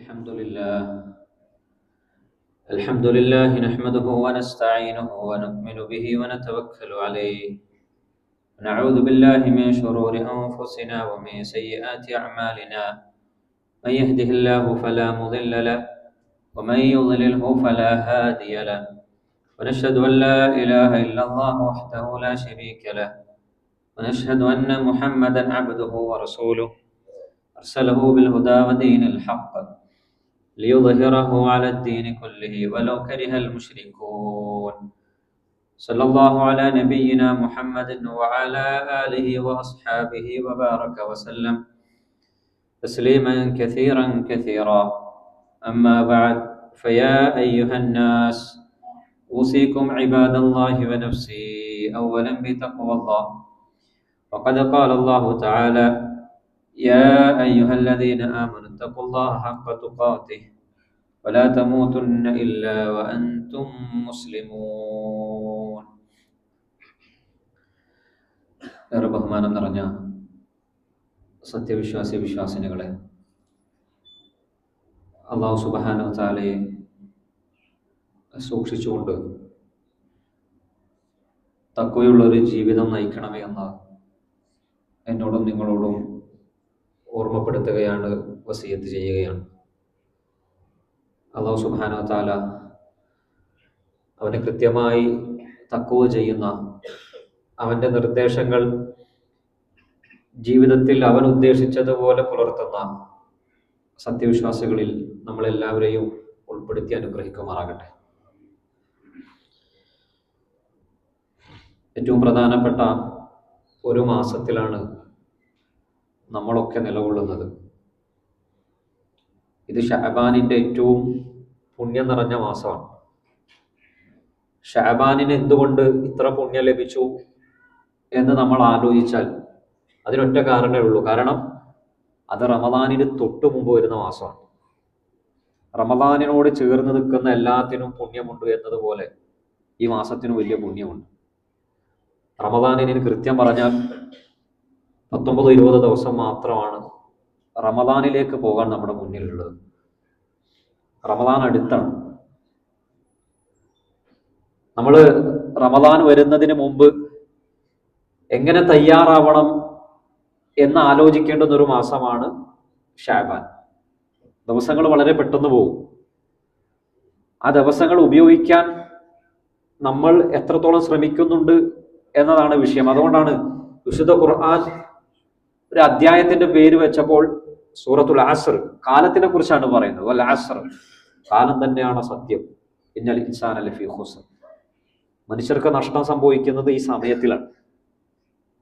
الحمد لله الحمد لله نحمده ونستعينه ونؤمن به ونتوكل عليه ونعوذ بالله من شرور أنفسنا ومن سيئات أعمالنا من يهده الله فلا مضل له ومن يضلله فلا هادي له ونشهد أن لا إله إلا الله وحده لا شريك له ونشهد أن محمدا عبده ورسوله أرسله بالهدى ودين الحق ليظهره على الدين كله ولو كره المشركون صلى الله على نبينا محمد وعلى آله وأصحابه وبارك وسلم تسليما كثيرا كثيرا. أما بعد، فيا أيها الناس أوصيكم عباد الله ونفسي أولا بتقوى الله. وقد قال الله تعالى: يا أيها الذين آمنوا اتقوا الله حق تقاته ولا تموتن إلا وأنتم مسلمون. ഏറെ ബഹുമാനം നിറഞ്ഞ സത്യവിശ്വാസി വിശ്വാസിനികളെ, അല്ലാഹു സുബ്ഹാനഹു വ തആലയെ സൂക്ഷിച്ചുകൊണ്ട് തഖ്വയുള്ള ഒരു ജീവിതം നയിക്കണമേ എന്ന് എന്നോടും നിങ്ങളോടും ഓർമ്മപ്പെടുത്തുകയാണ്, വസിയത്ത് ചെയ്യുകയാണ്. അല്ലാഹു സുബ്ഹാനഹു വ തആല അവന് കൃത്യമായി തഖ്വ ചെയ്യുന്ന, അവൻ്റെ നിർദ്ദേശങ്ങൾ ജീവിതത്തിൽ അവൻ ഉദ്ദേശിച്ചതുപോലെ പുലർത്തുന്ന സത്യവിശ്വാസികളിൽ നമ്മളെല്ലാവരെയും ഉൾപ്പെടുത്തി അനുഗ്രഹിക്കുമാറാകട്ടെ. ഏറ്റവും പ്രധാനപ്പെട്ട ഒരു മാസത്തിലാണ് നമ്മളൊക്കെ നിലകൊള്ളുന്നത്. ഇത് ഷഅബാനിൻ്റെ ഏറ്റവും പുണ്യം നിറഞ്ഞ മാസമാണ്. ഷഅബാനിന് എന്തുകൊണ്ട് ഇത്ര പുണ്യം ലഭിച്ചു എന്ന് നമ്മൾ ആലോചിച്ചാൽ അതിനൊറ്റ കാരണമേ ഉള്ളൂ. കാരണം അത് റമദാനിന് തൊട്ടു മുമ്പ് വരുന്ന മാസമാണ്. റമദാനിനോട് ചേർന്ന് നിൽക്കുന്ന എല്ലാത്തിനും പുണ്യമുണ്ട് എന്നതുപോലെ ഈ മാസത്തിനും വലിയ പുണ്യമുണ്ട്. റമദാനിന് കൃത്യം പറഞ്ഞാൽ 19-20 ദിവസം മാത്രമാണ് റമദാനിലേക്ക് പോകാൻ നമ്മുടെ മുന്നിലുള്ളത്. റമദാൻ അടുത്താണ്. നമ്മൾ റമദാൻ വരുന്നതിന് മുമ്പ് എങ്ങനെ തയ്യാറാവണം എന്ന് ആലോചിക്കേണ്ടുന്ന ഒരു മാസമാണ് ഷഅബാൻ. ദിവസങ്ങൾ വളരെ പെട്ടെന്ന് പോകും. ആ ദിവസങ്ങൾ ഉപയോഗിക്കാൻ നമ്മൾ എത്രത്തോളം ശ്രമിക്കുന്നുണ്ട് എന്നതാണ് വിഷയം. അതുകൊണ്ടാണ് വിശുദ്ധ ഖുർആൻ ഒരു അധ്യായത്തിന്റെ പേര് വെച്ചപ്പോൾ സൂറത്തുൽ അസ്ർ, കാലത്തിനെ കുറിച്ചാണ് പറയുന്നത്. വൽ അസ്ർ, കാലം തന്നെയാണ് സത്യം. ഇന്നൽ ഇൻസാന ലഫീ ഖുസ്ർ, മനുഷ്യർക്ക് നഷ്ടം സംഭവിക്കുന്നത് ഈ സമയത്തിലാണ്.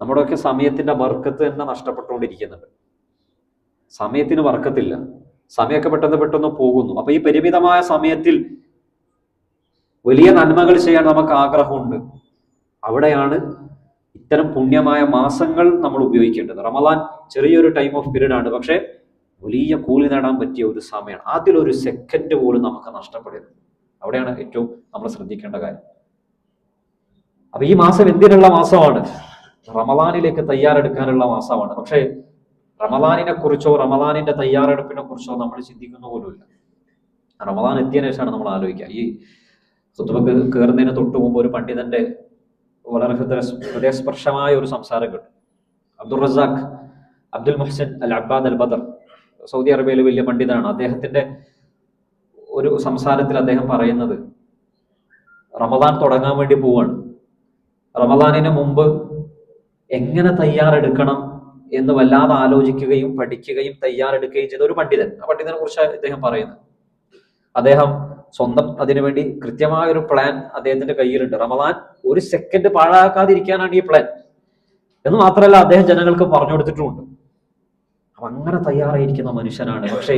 നമ്മുടെയൊക്കെ സമയത്തിന്റെ ബർക്കത്ത് തന്നെ നഷ്ടപ്പെട്ടുകൊണ്ടിരിക്കുന്നുണ്ട്. സമയത്തിന് ബർക്കത്തില്ല. സമയമൊക്കെ പെട്ടെന്ന് പെട്ടെന്ന് പോകുന്നു. അപ്പൊ ഈ പരിമിതമായ സമയത്തിൽ വലിയ നന്മകൾ ചെയ്യാൻ നമുക്ക് ആഗ്രഹമുണ്ട്. അവിടെയാണ് ഇത്തരം പുണ്യമായ മാസങ്ങൾ നമ്മൾ ഉപയോഗിക്കേണ്ടത്. റമദാൻ ചെറിയൊരു ടൈം ഓഫ് പീരീഡ് ആണ്, പക്ഷെ വലിയ കൂലി നേടാൻ പറ്റിയ ഒരു സമയമാണ്. അതിലൊരു സെക്കൻഡ് പോലും നമുക്ക് നഷ്ടപ്പെടരുത്. അവിടെയാണ് ഏറ്റവും നമ്മൾ ശ്രദ്ധിക്കേണ്ട കാര്യം. അപ്പൊ ഈ മാസം എന്തിനുള്ള മാസമാണ്? റമദാനിലേക്ക് തയ്യാറെടുക്കാനുള്ള മാസമാണ്. പക്ഷേ റമദാനിനെ കുറിച്ചോ റമദാനിന്റെ തയ്യാറെടുപ്പിനെ കുറിച്ചോ നമ്മൾ ചിന്തിക്കുന്ന പോലുമില്ല. റമദാൻ എത്തിയതിനു ശേഷമാണ് നമ്മൾ ആലോചിക്കുക. ഈ ഖുതുബക്ക് കയറുന്നതിന് തൊട്ട് മുമ്പ് ഒരു പണ്ഡിതന്റെ വളരെ ഹൃദയസ്പർശമായ ഒരു സംസാരം കേട്ടു. അബ്ദുൾ റസാഖ് അബ്ദുൽ മുഹ്സിൻ അൽ അബ്ബാദ് അൽ ബദർ, സൗദി അറേബ്യയിലെ വലിയ പണ്ഡിതനാണ്. അദ്ദേഹത്തിന്റെ ഒരു സംസാരത്തിൽ അദ്ദേഹം പറയുന്നത്, റമദാൻ തുടങ്ങാൻ വേണ്ടി പോവാണ്. റമദാനിന് മുമ്പ് എങ്ങനെ തയ്യാറെടുക്കണം എന്ന് വല്ലാതെ ആലോചിക്കുകയും പഠിക്കുകയും തയ്യാറെടുക്കുകയും ചെയ്ത ഒരു പണ്ഡിതൻ. ആ പണ്ഡിതനെ കുറിച്ച് അദ്ദേഹം പറയുന്നത്, അദ്ദേഹം സ്വന്തം അതിനുവേണ്ടി കൃത്യമായ ഒരു പ്ലാൻ അദ്ദേഹത്തിന്റെ കയ്യിലുണ്ട്. റമദാൻ ഒരു സെക്കൻഡ് പാഴാക്കാതിരിക്കാനാണ് ഈ പ്ലാൻ എന്ന് മാത്രമല്ല അദ്ദേഹം ജനങ്ങൾക്ക് പറഞ്ഞു കൊടുത്തിട്ടുമുണ്ട്. അപ്പൊ അങ്ങനെ തയ്യാറായിരിക്കുന്ന മനുഷ്യനാണ്. പക്ഷേ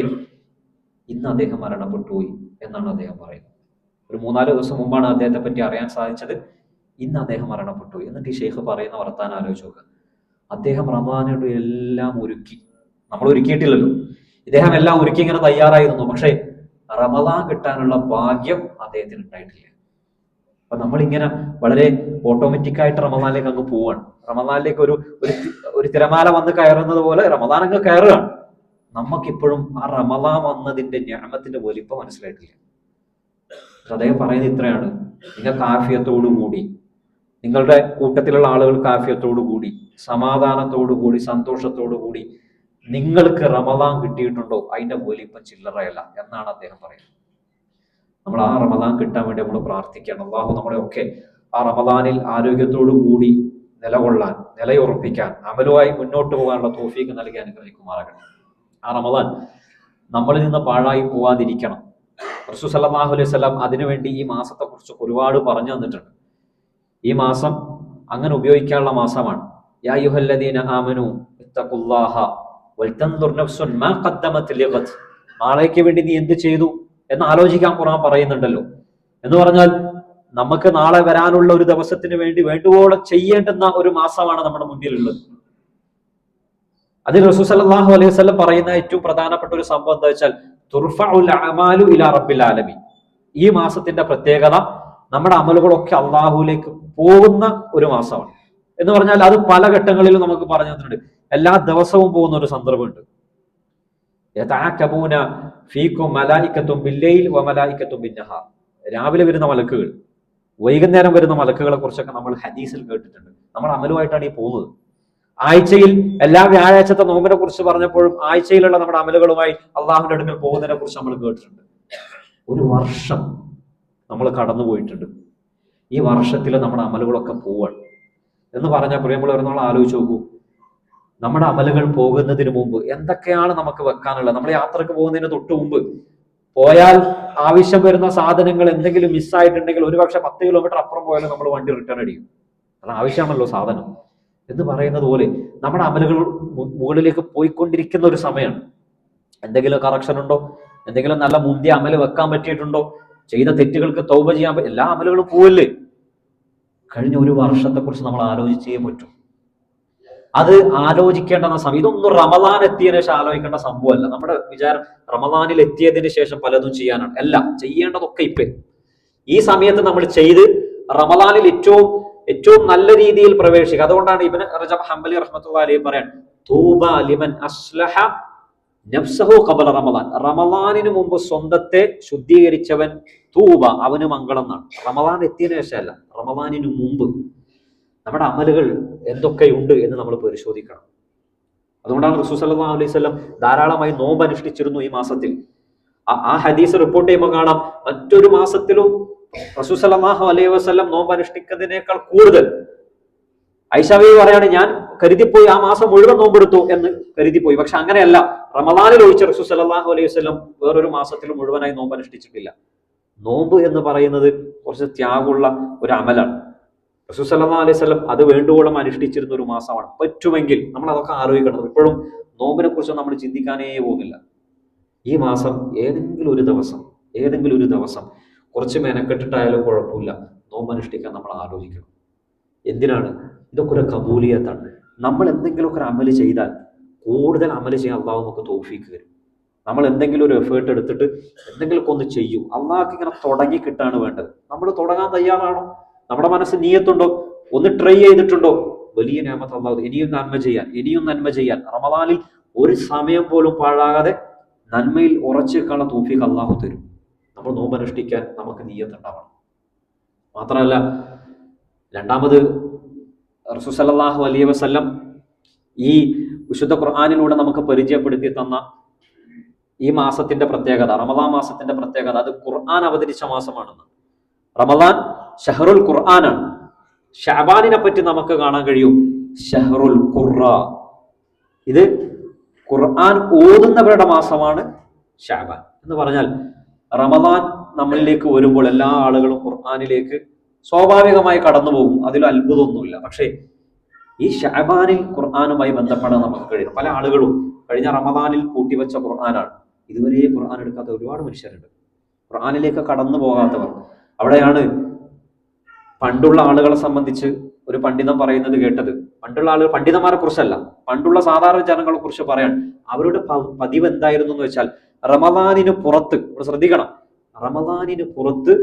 ഇന്ന് അദ്ദേഹം മരണപ്പെട്ടുപോയി എന്നാണ് അദ്ദേഹം പറയുന്നത്. ഒരു 3-4 ദിവസം മുമ്പാണ് അദ്ദേഹത്തെ പറ്റി അറിയാൻ സാധിച്ചത്. ഇന്ന് അദ്ദേഹം മരണപ്പെട്ടുപോയി. എന്നിട്ട് ഈ ഷെയ്ഖ് പറയുന്ന വർത്താനം ആലോചിച്ച് നോക്കുക. അദ്ദേഹം റമദാനോട് എല്ലാം ഒരുക്കി, നമ്മൾ ഒരുക്കിയിട്ടില്ലല്ലോ. ഇദ്ദേഹം എല്ലാം ഒരുക്കി ഇങ്ങനെ തയ്യാറായിരുന്നു. പക്ഷേ റമദാൻ കിട്ടാനുള്ള ഭാഗ്യം അദ്ദേഹത്തിന് ഉണ്ടായിട്ടില്ല. അപ്പൊ നമ്മളിങ്ങനെ വളരെ ഓട്ടോമാറ്റിക് ആയിട്ട് റമദാനിലേക്ക് അങ്ങ് പോവാണ്. റമദാനിലേക്ക് ഒരു തിരമാല വന്ന് കയറുന്നത് പോലെ റമദാൻ അങ്ങ് കയറുകയാണ്. നമുക്കിപ്പോഴും ആ റമദാൻ വന്നതിന്റെ നിഅമത്തിന്റെ വലിപ്പം മനസ്സിലായിട്ടില്ല. അദ്ദേഹം പറയുന്നത് ഇത്രയാണ്: നിങ്ങൾക്ക് ആഫിയത്തോടുകൂടി, നിങ്ങളുടെ കൂട്ടത്തിലുള്ള ആളുകൾക്ക് ആഫിയത്തോടുകൂടി, സമാധാനത്തോടുകൂടി, സന്തോഷത്തോടുകൂടി നിങ്ങൾക്ക് റമദാൻ കിട്ടിയിട്ടുണ്ടോ, അതിന്റെ വലിപ്പം ചില്ലറയല്ല എന്നാണ് അദ്ദേഹം പറയുന്നത്. നമ്മൾ ആ റമദാൻ കിട്ടാൻ വേണ്ടി നമ്മൾ പ്രാർത്ഥിക്കണം. അള്ളാഹു നമ്മളെ ഒക്കെ ആ റമദാനിൽ ആരോഗ്യത്തോടു കൂടി നിലകൊള്ളാൻ, നിലയുറപ്പിക്കാൻ, അമലുമായി മുന്നോട്ട് പോകാനുള്ള തൗഫീഖ് നൽകി അനുഗ്രഹിക്കുമാറാകണം. ആ റമദാൻ നമ്മളിൽ നിന്ന് പാഴായി പോവാതിരിക്കണം. റസൂൽ സല്ലല്ലാഹു അലൈഹി വസല്ലം അതിനുവേണ്ടി ഈ മാസത്തെ കുറിച്ച് ഒരുപാട് പറഞ്ഞു തന്നിട്ടുണ്ട്. ഈ മാസം അങ്ങനെ ഉപയോഗിക്കാനുള്ള മാസമാണ്. യാ അയ്യുഹല്ലദീന ആമനൂ ഇത്തഖുല്ലാഹ വൽതൻദുർ നഫ്സുൻ മാ ഖദ്ദമത് ലിഗദ്. നാളേക്ക് വേണ്ടി നീ എന്ത് ചെയ്തു എന്ന് ആലോചിക്കാൻ ഖുർആൻ പറയുന്നുണ്ടല്ലോ. എന്ന് പറഞ്ഞാൽ നമുക്ക് നാളെ വരാനുള്ള ഒരു ദിവസത്തിന് വേണ്ടി വേണ്ടുവോളം ചെയ്യേണ്ടുന്ന ഒരു മാസമാണ് നമ്മുടെ മുന്നിലുള്ളത്. അതിൽ റസൂൽ സല്ലല്ലാഹു അലൈഹി വസല്ലം പറയുന്ന ഏറ്റവും പ്രധാനപ്പെട്ട ഒരു സംഭവം എന്താ വെച്ചാൽ തുർഫഉൽ അഅമാലു ഇലാ റബ്ബിൽ ആലമീൻ. ഈ മാസത്തിന്റെ പ്രത്യേകത നമ്മുടെ അമലുകളൊക്കെ അള്ളാഹുവിലേക്ക് പോകുന്ന ഒരു മാസമാണ്. എന്ന് പറഞ്ഞാൽ അത് പല ഘട്ടങ്ങളിലും നമുക്ക് പറഞ്ഞു തന്നിട്ടുണ്ട്. എല്ലാ ദിവസവും പോകുന്ന ഒരു സന്ദർഭമുണ്ട്. യതഅകബൂന ഫീകും മലായികത്തും ബില്ലൈൽ വ മലായികത്തും ബിന്നഹാർ. രാവിലെ വരുന്ന മലക്കുകൾ, വൈകുന്നേരം വരുന്ന മലക്കുകളെ കുറിച്ചൊക്കെ നമ്മൾ ഹദീസിൽ കേട്ടിട്ടുണ്ട്. നമ്മൾ അമലുമായിട്ടാണ് ഈ പോകുന്നത്. ആഴ്ചയിൽ എല്ലാ വ്യാഴാഴ്ചത്തെ നോമ്പിനെ കുറിച്ച് പറഞ്ഞപ്പോഴും ആഴ്ചയിലുള്ള നമ്മുടെ അമലുകളുമായി അള്ളാഹുവിന്റെ അടുക്കൽ പോകുന്നതിനെ കുറിച്ച് നമ്മൾ കേട്ടിട്ടുണ്ട്. ഒരു വർഷം നമ്മൾ കടന്നു പോയിട്ടുണ്ട്. ഈ വർഷത്തിൽ നമ്മുടെ അമലുകളൊക്കെ പോവാണ് എന്ന് പറഞ്ഞാൽ പ്രിയമുള്ളവർ, നമ്മൾ ആലോചിച്ച് നോക്കൂ. നമ്മുടെ അമലുകൾ പോകുന്നതിന് മുമ്പ് എന്തൊക്കെയാണ് നമുക്ക് വെക്കാനുള്ളത്? നമ്മൾ യാത്രക്ക് പോകുന്നതിന് തൊട്ട് മുമ്പ് പോയാൽ ആവശ്യം വരുന്ന സാധനങ്ങൾ എന്തെങ്കിലും മിസ്സായിട്ടുണ്ടെങ്കിൽ ഒരുപക്ഷെ 10 കിലോമീറ്റർ അപ്പുറം പോയാലും നമ്മൾ വണ്ടി റിട്ടേൺ അടിക്കും. കാരണം ആവശ്യമാണല്ലോ സാധനം എന്ന് പറയുന്നത് പോലെ നമ്മുടെ അമലുകൾ മുകളിലേക്ക് പോയിക്കൊണ്ടിരിക്കുന്ന ഒരു സമയമാണ്. എന്തെങ്കിലും കറക്ഷൻ ഉണ്ടോ? എന്തെങ്കിലും നല്ല മുന്തിയ അമല് വെക്കാൻ പറ്റിയിട്ടുണ്ടോ? ചെയ്ത തെറ്റുകൾക്ക് തൗബ ചെയ്യാൻ എല്ലാ അമലുകളും പോവല്ലേ? കഴിഞ്ഞ ഒരു വർഷത്തെ കുറിച്ച് നമ്മൾ ആലോചിച്ചേ പറ്റും. അത് ആലോചിക്കേണ്ട സമയം. ഇതൊന്നും റമദാൻ എത്തിയതിനു ശേഷം ആലോചിക്കേണ്ട സംഭവമല്ല. നമ്മുടെ വിചാരം റമദാനിൽ എത്തിയതിന് ശേഷം പലതും ചെയ്യാനാണ്. അല്ല, ചെയ്യേണ്ടതൊക്കെ ഇപ്പൊ ഈ സമയത്ത് നമ്മൾ ചെയ്ത് റമദാനിൽ ഏറ്റവും നല്ല രീതിയിൽ പ്രവേശിക്കുക. അതുകൊണ്ടാണ് ഇബ്നു റജബ് ഹംബലി റഹ്മത്തുള്ളാഹി അലൈഹി പറയാൻ തൂബ ലിമൻ അസ്ലഹ നഫ്സഹു ഖബല റമദാൻ. റമദാനിന് മുമ്പ് സ്വന്തത്തെ ശുദ്ധീകരിച്ചവൻ തൂബ, അവന് മംഗളം എന്നാണ്. റമദാൻ എത്തിയതിനു ശേഷമല്ല, റമദാനിന് മുമ്പ് നമ്മുടെ അമലുകൾ എന്തൊക്കെയുണ്ട് എന്ന് നമ്മൾ പരിശോധിക്കണം. അതുകൊണ്ടാണ് റസൂൽ സല്ലല്ലാഹു അലൈഹി വസല്ലം ധാരാളമായി നോമ്പ് അനുഷ്ഠിച്ചിരുന്നു ഈ മാസത്തിൽ. ആ ഹദീസ് റിപ്പോർട്ട് ചെയ്യുമ്പോൾ കാണാം, മറ്റൊരു മാസത്തിലും റസൂൽ സല്ലല്ലാഹു അലൈഹി വസല്ലം നോമ്പ് അനുഷ്ഠിക്കുന്നതിനേക്കാൾ കൂടുതൽ. ആയിഷ ബീവി പറയാണ്, ഞാൻ കരുതിപ്പോയി ആ മാസം മുഴുവൻ നോമ്പെടുത്തു എന്ന് കരുതിപ്പോയി. പക്ഷെ അങ്ങനെയല്ല. റമദാനിൽ ഒഴിച്ച് റസൂൽ സല്ലല്ലാഹു അലൈഹി വസല്ലം വേറൊരു മാസത്തിലും മുഴുവനായി നോമ്പ് അനുഷ്ഠിച്ചിട്ടില്ല. നോമ്പ് എന്ന് പറയുന്നത് കുറച്ച് ത്യാഗമുള്ള ഒരു അമലാണ്. റസൂൽ സല്ലല്ലാഹു അലൈഹി വസല്ലം അത് വേണ്ടുവോളം അനുഷ്ഠിച്ചിരുന്ന ഒരു മാസമാണ്. പറ്റുമെങ്കിൽ നമ്മൾ അതൊക്കെ ആലോചിക്കണം. ഇപ്പോഴും നോമ്പിനെ കുറിച്ച് നമ്മൾ ചിന്തിക്കാനേ പോകുന്നില്ല. ഈ മാസം ഏതെങ്കിലും ഒരു ദിവസം കുറച്ച് മെനക്കെട്ടിട്ടായാലും കുഴപ്പമില്ല, നോമ്പ് അനുഷ്ഠിക്കാൻ നമ്മൾ ആലോചിക്കണം. എന്തിനാണ്? ഇതൊക്കെ ഒരു കബൂലിയത്താണ്. നമ്മൾ എന്തെങ്കിലുമൊക്കെ ഒരു അമല് ചെയ്താൽ കൂടുതൽ അമല് ചെയ്യാൻ അള്ളാഹു നമുക്ക് തൗഫീഖ് തരും. നമ്മൾ എന്തെങ്കിലും ഒരു എഫേർട്ട് എടുത്തിട്ട് എന്തെങ്കിലുമൊക്കെ ഒന്ന് ചെയ്യും. അള്ളാഹ്ക്ക് ഇങ്ങനെ തുടങ്ങി കിട്ടാണ് വേണ്ടത്. നമ്മൾ തുടങ്ങാൻ തയ്യാറാണോ? നമ്മുടെ മനസ്സ് നീയത്തുണ്ടോ? ഒന്ന് ട്രൈ ചെയ്തിട്ടുണ്ടോ? വലിയ നിഅമത്ത് അല്ലാഹു. ഇനിയും നന്മ ചെയ്യാൻ റമദാനിൽ ഒരു സമയം പോലും പാഴാകാതെ നന്മയിൽ ഉറച്ചു നിൽക്കാനുള്ള തൗഫീഖ് അല്ലാഹു തരും. നമ്മൾ നോമ്പ് അനുഷ്ഠിക്കാൻ നമുക്ക് നീയത്തുണ്ടാവണം. മാത്രമല്ല, രണ്ടാമത് റസൂൽ സല്ലല്ലാഹു അലൈഹി വസല്ലം ഈ വിശുദ്ധ ഖുർആനിലൂടെ നമുക്ക് പരിചയപ്പെടുത്തി തന്ന ഈ മാസത്തിന്റെ പ്രത്യേകത, റമദാൻ മാസത്തിന്റെ പ്രത്യേകത, അത് ഖുർആൻ അവതരിച്ച മാസമാണെന്ന്. റമദാൻ ഷഹറുൽ ഖുർആനാണ്. ഷഅബാനിനെ പറ്റി നമുക്ക് കാണാൻ കഴിയും ഷഹറുൽ ഖുർആ. ഇത് ഖുർആൻ ഓതുന്നവരുടെ മാസമാണ് ഷഅബാൻ. എന്ന് പറഞ്ഞാൽ റമദാൻ നമ്മളിലേക്ക് വരുമ്പോൾ എല്ലാ ആളുകളും ഖുർആനിലേക്ക് സ്വാഭാവികമായി കടന്നു പോകും. അതിൽ അത്ഭുതമൊന്നുമില്ല. പക്ഷേ ഈ ഷഅബാനിൽ ഖുർആനുമായി ബന്ധപ്പെടാൻ നമുക്ക് കഴിയും. പല ആളുകളും കഴിഞ്ഞ റമദാനിൽ പൂട്ടിവെച്ച ഖുർആനാണ്. ഇതുവരെ ഖുർആൻ എടുക്കാത്ത ഒരുപാട് മനുഷ്യരുണ്ട്, ഖുർആനിലേക്ക് കടന്നു പോകാത്തവർ. അവിടെയാണ് പണ്ടുള്ള ആളുകളെ സംബന്ധിച്ച് ഒരു പണ്ഡിതൻ പറയുന്നത് കേട്ടത്. പണ്ടുള്ള ആളുകൾ, പണ്ഡിതന്മാരെ കുറിച്ചല്ല, പണ്ടുള്ള സാധാരണ ജനങ്ങളെ കുറിച്ച് പറയാൻ. അവരുടെ പതിവ് എന്തായിരുന്നു എന്ന് വെച്ചാൽ റമദാനിന് പുറത്ത്, ശ്രദ്ധിക്കണം, റമദാനിന് പുറത്ത്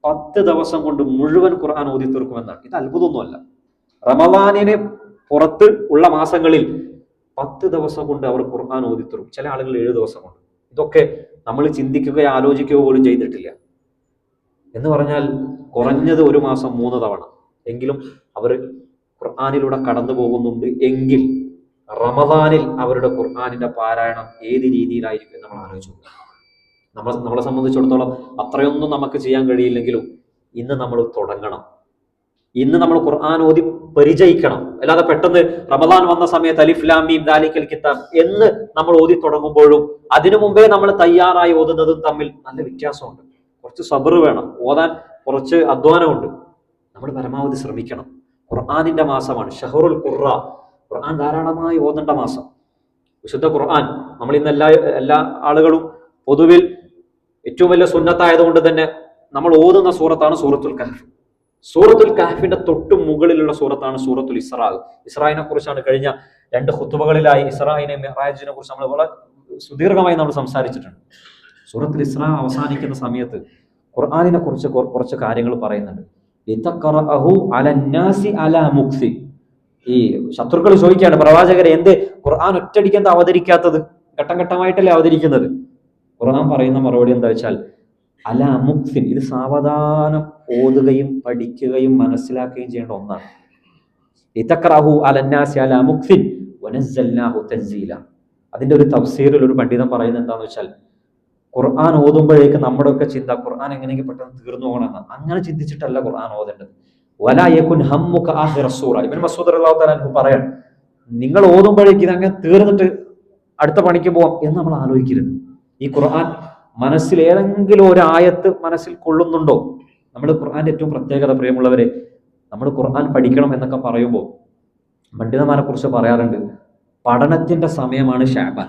10 ദിവസം കൊണ്ട് മുഴുവൻ ഖുർആൻ ഓതി തീർക്കുമെന്നാണ്. ഇത് അത്ഭുതമൊന്നുമല്ല. റമദാനിന് പുറത്ത് ഉള്ള മാസങ്ങളിൽ 10 ദിവസം കൊണ്ട് അവർ ഖുർആൻ ഓതിത്തരും, ചില ആളുകൾ 7 ദിവസം കൊണ്ട്. ഇതൊക്കെ നമ്മൾ ചിന്തിക്കുകയോ ആലോചിക്കുകയോ പോലും ചെയ്തിട്ടില്ല. എന്ന് പറഞ്ഞാൽ കുറഞ്ഞത് 1 മാസം 3 തവണ എങ്കിലും അവർ ഖുർആനിലൂടെ കടന്നു പോകുന്നുണ്ട്. എങ്കിൽ റമദാനിൽ അവരുടെ ഖുർആനിന്റെ പാരായണം ഏത് രീതിയിലായിരിക്കും നമ്മൾ ആലോചിച്ചു. നമ്മളെ സംബന്ധിച്ചിടത്തോളം അത്രയൊന്നും നമുക്ക് ചെയ്യാൻ കഴിയില്ലെങ്കിലും ഇന്ന് നമ്മൾ തുടങ്ങണം. ഇന്ന് നമ്മൾ ഖുർആൻ ഓതി പരിചയിക്കണം. അല്ലാതെ പെട്ടെന്ന് റമദാൻ വന്ന സമയത്ത് അലിഫ് ലാം മീം ദാലിക്കൽ കിതാബ് എന്ന് നമ്മൾ ഓതി തുടങ്ങുമ്പോഴും അതിനു മുമ്പേ നമ്മൾ തയ്യാറായി ഓതുന്നതും തമ്മിൽ നല്ല വ്യത്യാസമുണ്ട്. കുറച്ച് സബർ വേണം, ഓതാൻ കുറച്ച് അധ്വാനമുണ്ട്. നമ്മൾ പരമാവധി ശ്രമിക്കണം. ഖുർആനിന്റെ മാസമാണ് ഷഹറുൽ ഖുർആ. ഖുർആൻ ധാരാളമായി ഓതേണ്ട മാസം. വിശുദ്ധ ഖുർആൻ നമ്മൾ ഇന്ന് എല്ലാ ആളുകളും പൊതുവിൽ ഏറ്റവും വലിയ സുന്നത്തായതുകൊണ്ട് തന്നെ നമ്മൾ ഓതുന്ന സൂറത്താണ് സൂറത്തുൽ കഹ്ഫ്. സൂറത്തുൽ കഹ്ഫിന്റെ തൊട്ട് മുകളിലുള്ള സൂറത്താണ് സൂറത്തുൽ ഇസ്രാ. ഇസ്രായിനെ കുറിച്ചാണ് കഴിഞ്ഞ 2 ഖുതുബകളിലായി ഇസ്രായിനെ മിഅ്റാജിനെ കുറിച്ച് നമ്മൾ വളരെ സുദീർഘമായി നമ്മൾ സംസാരിച്ചിട്ടുണ്ട്. സൂറത്തുൽ ഇസ്രാ അവസാനിക്കുന്ന സമയത്ത് ഖുർആനിനെ കുറിച്ച് കുറച്ച് കാര്യങ്ങൾ പറയുന്നുണ്ട്. ലിതഖറഅഹു അലന്നാസി അലാ മുക്സി. ഈ ശത്രുക്കൾ ചോദിക്കുകയാണ്, പ്രവാചകരെ എന്ത് ഖുർആൻ ഒറ്റയടിക്ക് എന്താ അവതരിക്കാത്തത്? ഘട്ടം ഘട്ടമായിട്ടല്ലേ അവതരിക്കുന്നത്? ഖുർആൻ പറയുന്ന മറുപടി എന്താ വെച്ചാൽ അലാ മുക്സിൻ, ഇത് സാവധാനം ഓതുകയും പഠിക്കുകയും മനസ്സിലാക്കുകയും ചെയ്യേണ്ട ഒന്നാണ്. ലിതഖറഅഹു അലന്നാസി അലാ മുക്സിൻ വനസ്സൽനാഹു തൻസീല. അതിന്റെ ഒരു തഫ്സീറിൽ ഒരു പണ്ഡിതൻ പറയുന്നത് എന്താന്ന് വെച്ചാൽ, ഖുർആൻ ഓതുമ്പോഴേക്ക് നമ്മുടെ ഒക്കെ ചിന്ത ഖുർആൻ എങ്ങനെയെങ്കിലും പെട്ടെന്ന് തീർന്നു പോകണമെന്ന്. അങ്ങനെ ചിന്തിച്ചിട്ടല്ല ഖുർആൻ ഓതേണ്ടത്. വലാ യകുൻ ഹമ്മുക ആഖിറ സൂറ. ഇബ്നു മസ്ഊദ് റളിയല്ലാഹു തആല അൻഹു പറയാൻ, നിങ്ങൾ ഓതുമ്പോഴേക്ക് ഇതങ്ങനെ തീർന്നിട്ട് അടുത്ത പണിക്ക് പോവാം എന്ന് നമ്മൾ ആലോചിക്കരുത്. ഈ ഖുർആൻ മനസ്സിൽ ഏതെങ്കിലും ഒരു ആയത്ത് മനസ്സിൽ കൊള്ളുന്നുണ്ടോ? നമ്മൾ ഖുർആന്റെ ഏറ്റവും പ്രത്യേകത, പ്രിയമുള്ളവരെ, നമ്മൾ ഖുർആൻ പഠിക്കണം എന്നൊക്കെ പറയുമ്പോൾ പണ്ഡിതന്മാരെ കുറിച്ച് പറയാറുണ്ട്, പഠനത്തിന്റെ സമയമാണ് ശഅബാൻ.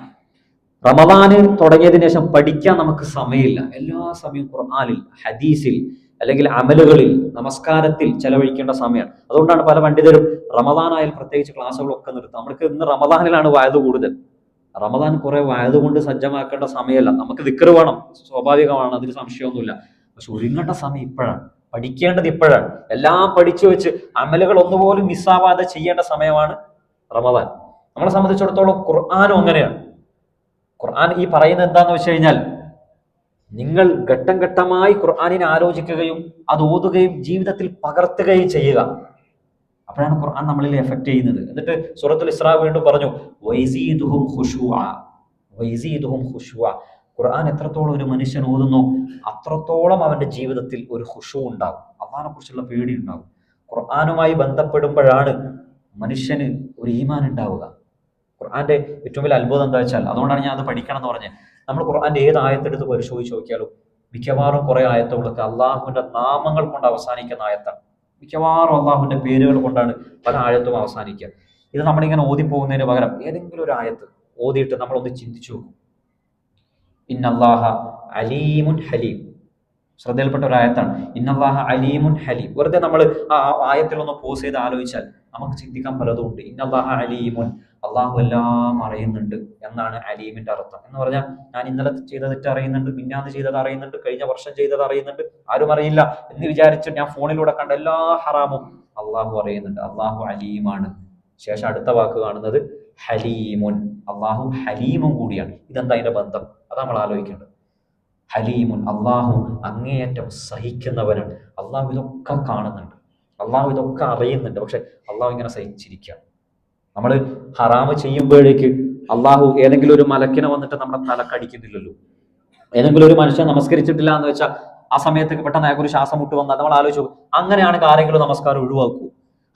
റമദാന് തുടങ്ങിയതിനു ശേഷം പഠിക്കാൻ നമുക്ക് സമയമില്ല. എല്ലാ സമയവും ഖുർആനിൽ, ഹദീസിൽ, അല്ലെങ്കിൽ അമലുകളിൽ, നമസ്കാരത്തിൽ ചെലവഴിക്കേണ്ട സമയമാണ്. അതുകൊണ്ടാണ് പല പണ്ഡിതരും റമദാനായാൽ പ്രത്യേകിച്ച് ക്ലാസ്സുകളൊക്കെ നിർത്തും. നമുക്ക് ഇന്ന് റമദാനിലാണ് വഅദ് കൂടുതൽ. റമദാൻ കുറെ വഅദ് കൊണ്ട് സജ്ജമാക്കേണ്ട സമയമല്ല. നമുക്ക് ദിക്ർ വേണം, സ്വാഭാവികമാണ്, അതിന് സംശയമൊന്നുമില്ല. പക്ഷെ ഒരുങ്ങേണ്ട സമയം ഇപ്പോഴാണ്, പഠിക്കേണ്ടത് ഇപ്പോഴാണ്. എല്ലാം പഠിച്ചു വെച്ച് അമലുകൾ ഒന്നുപോലും മിസ്സാവാതെ ചെയ്യേണ്ട സമയമാണ് റമദാൻ. നമ്മളെ സംബന്ധിച്ചിടത്തോളം ഖുർആനും അങ്ങനെയാണ്. ഖുർആൻ ഈ പറയുന്നത് എന്താന്ന് വെച്ച് കഴിഞ്ഞാൽ, നിങ്ങൾ ഘട്ടം ഘട്ടമായി ഖുർആനിനെ ആലോചിക്കുകയും അത് ഓതുകയും ജീവിതത്തിൽ പകർത്തുകയും ചെയ്യുക. അപ്പോഴാണ് ഖുർആൻ നമ്മളിൽ എഫക്ട് ചെയ്യുന്നത്. എന്നിട്ട് സൂറത്തുൽ ഇസ്രാ വീണ്ടും പറഞ്ഞു, വയസീദുഹും ഖുശൂഅ. വയസീദുഹും ഖുശൂഅ. ഖുർആൻ എത്രത്തോളം ഒരു മനുഷ്യൻ ഓതുന്നോ അത്രത്തോളം അവന്റെ ജീവിതത്തിൽ ഒരു ഖുശൂ ഉണ്ടാകും, അല്ലാഹുവിനെ കുറിച്ചുള്ള പേടി ഉണ്ടാകും. ഖുർആനുമായി ബന്ധപ്പെടുമ്പോഴാണ് മനുഷ്യന് ഒരു ഈമാൻ ഉണ്ടാവുക. ഖുർആന്റെ ഏറ്റവും വലിയ അത്ഭുതം എന്താ വെച്ചാൽ, അതുകൊണ്ടാണ് ഞാൻ അത് പഠിക്കണം എന്ന് പറഞ്ഞത്. നമ്മൾ ഖുർആന്റെ ഏത് ആയത്തെടുത്ത് പരിശോധിച്ച് നോക്കിയാലും മിക്കവാറും കുറെ ആയത്തുകളൊക്കെ അള്ളാഹുവിന്റെ നാമങ്ങൾ കൊണ്ട് അവസാനിക്കുന്ന ആയത്താണ്. മിക്കവാറും അള്ളാഹുവിന്റെ പേരുകൾ കൊണ്ടാണ് പല ആയത്തും അവസാനിക്കുക. ഇത് നമ്മളിങ്ങനെ ഓതിപ്പോകുന്നതിന് പകരം ഏതെങ്കിലും ഒരു ആയത്ത് ഓതിയിട്ട് നമ്മളൊന്ന് ചിന്തിച്ചു നോക്കും. ഇന്നല്ലാഹ അലീമുൻ ഹലീം, ശ്രദ്ധയിൽപ്പെട്ട ഒരു ആയത്താണ്. ഇന്നല്ലാഹ അലീമുൻ ഹലീം. വെറുതെ നമ്മൾ ആ ആയത്തിലൊന്ന് പോസ് ചെയ്ത് ആലോചിച്ചാൽ നമുക്ക് ചിന്തിക്കാൻ പലതും ഉണ്ട്. ഇന്നല്ലാഹ അലീമുൻ, അള്ളാഹു എല്ലാം അറിയുന്നുണ്ട് എന്നാണ് അലീമിന്റെ അർത്ഥം. എന്ന് പറഞ്ഞാൽ ഞാൻ ഇന്നലെ ചെയ്ത തെറ്റ് അറിയുന്നുണ്ട്, മിന്നാന്ന് ചെയ്തത് അറിയുന്നുണ്ട്, കഴിഞ്ഞ വർഷം ചെയ്തത് അറിയുന്നുണ്ട്, ആരും അറിയില്ല എന്ന് വിചാരിച്ച് ഞാൻ ഫോണിലൂടെ കണ്ട എല്ലാ ഹറാമും അള്ളാഹു അറിയുന്നുണ്ട്. അള്ളാഹു അലീമാണ്. ശേഷം അടുത്ത വാക്ക് കാണുന്നത് ഹലീമുൻ, അള്ളാഹു ഹലീമും കൂടിയാണ്. ഇതെന്താ അതിന്റെ ബന്ധം? അത് നമ്മൾ ആലോചിക്കേണ്ടത്. ഹലീമുൻ, അള്ളാഹു അങ്ങേയറ്റം സഹിക്കുന്നവനാണ്. അള്ളാഹു ഇതൊക്കെ കാണുന്നുണ്ട്, അള്ളാഹു ഇതൊക്കെ അറിയുന്നുണ്ട്. പക്ഷെ അള്ളാഹു ഇങ്ങനെ സഹിച്ചിരിക്കുക. നമ്മൾ ഹറാമ് ചെയ്യുമ്പോഴേക്ക് അള്ളാഹു ഏതെങ്കിലും ഒരു മലക്കിനെ വന്നിട്ട് നമ്മുടെ തലക്കടിക്കുന്നില്ലല്ലോ. ഏതെങ്കിലും ഒരു മനുഷ്യൻ നമസ്കരിച്ചിട്ടില്ല എന്ന് വെച്ചാൽ ആ സമയത്ത് പെട്ടെന്ന് അയാൾക്ക് ഒരു ശ്വാസം മുട്ട് വന്നാൽ നമ്മൾ ആലോചിച്ചു, അങ്ങനെയാണെങ്കിൽ ആരെങ്കിലും നമസ്കാരം ഒഴിവാക്കൂ?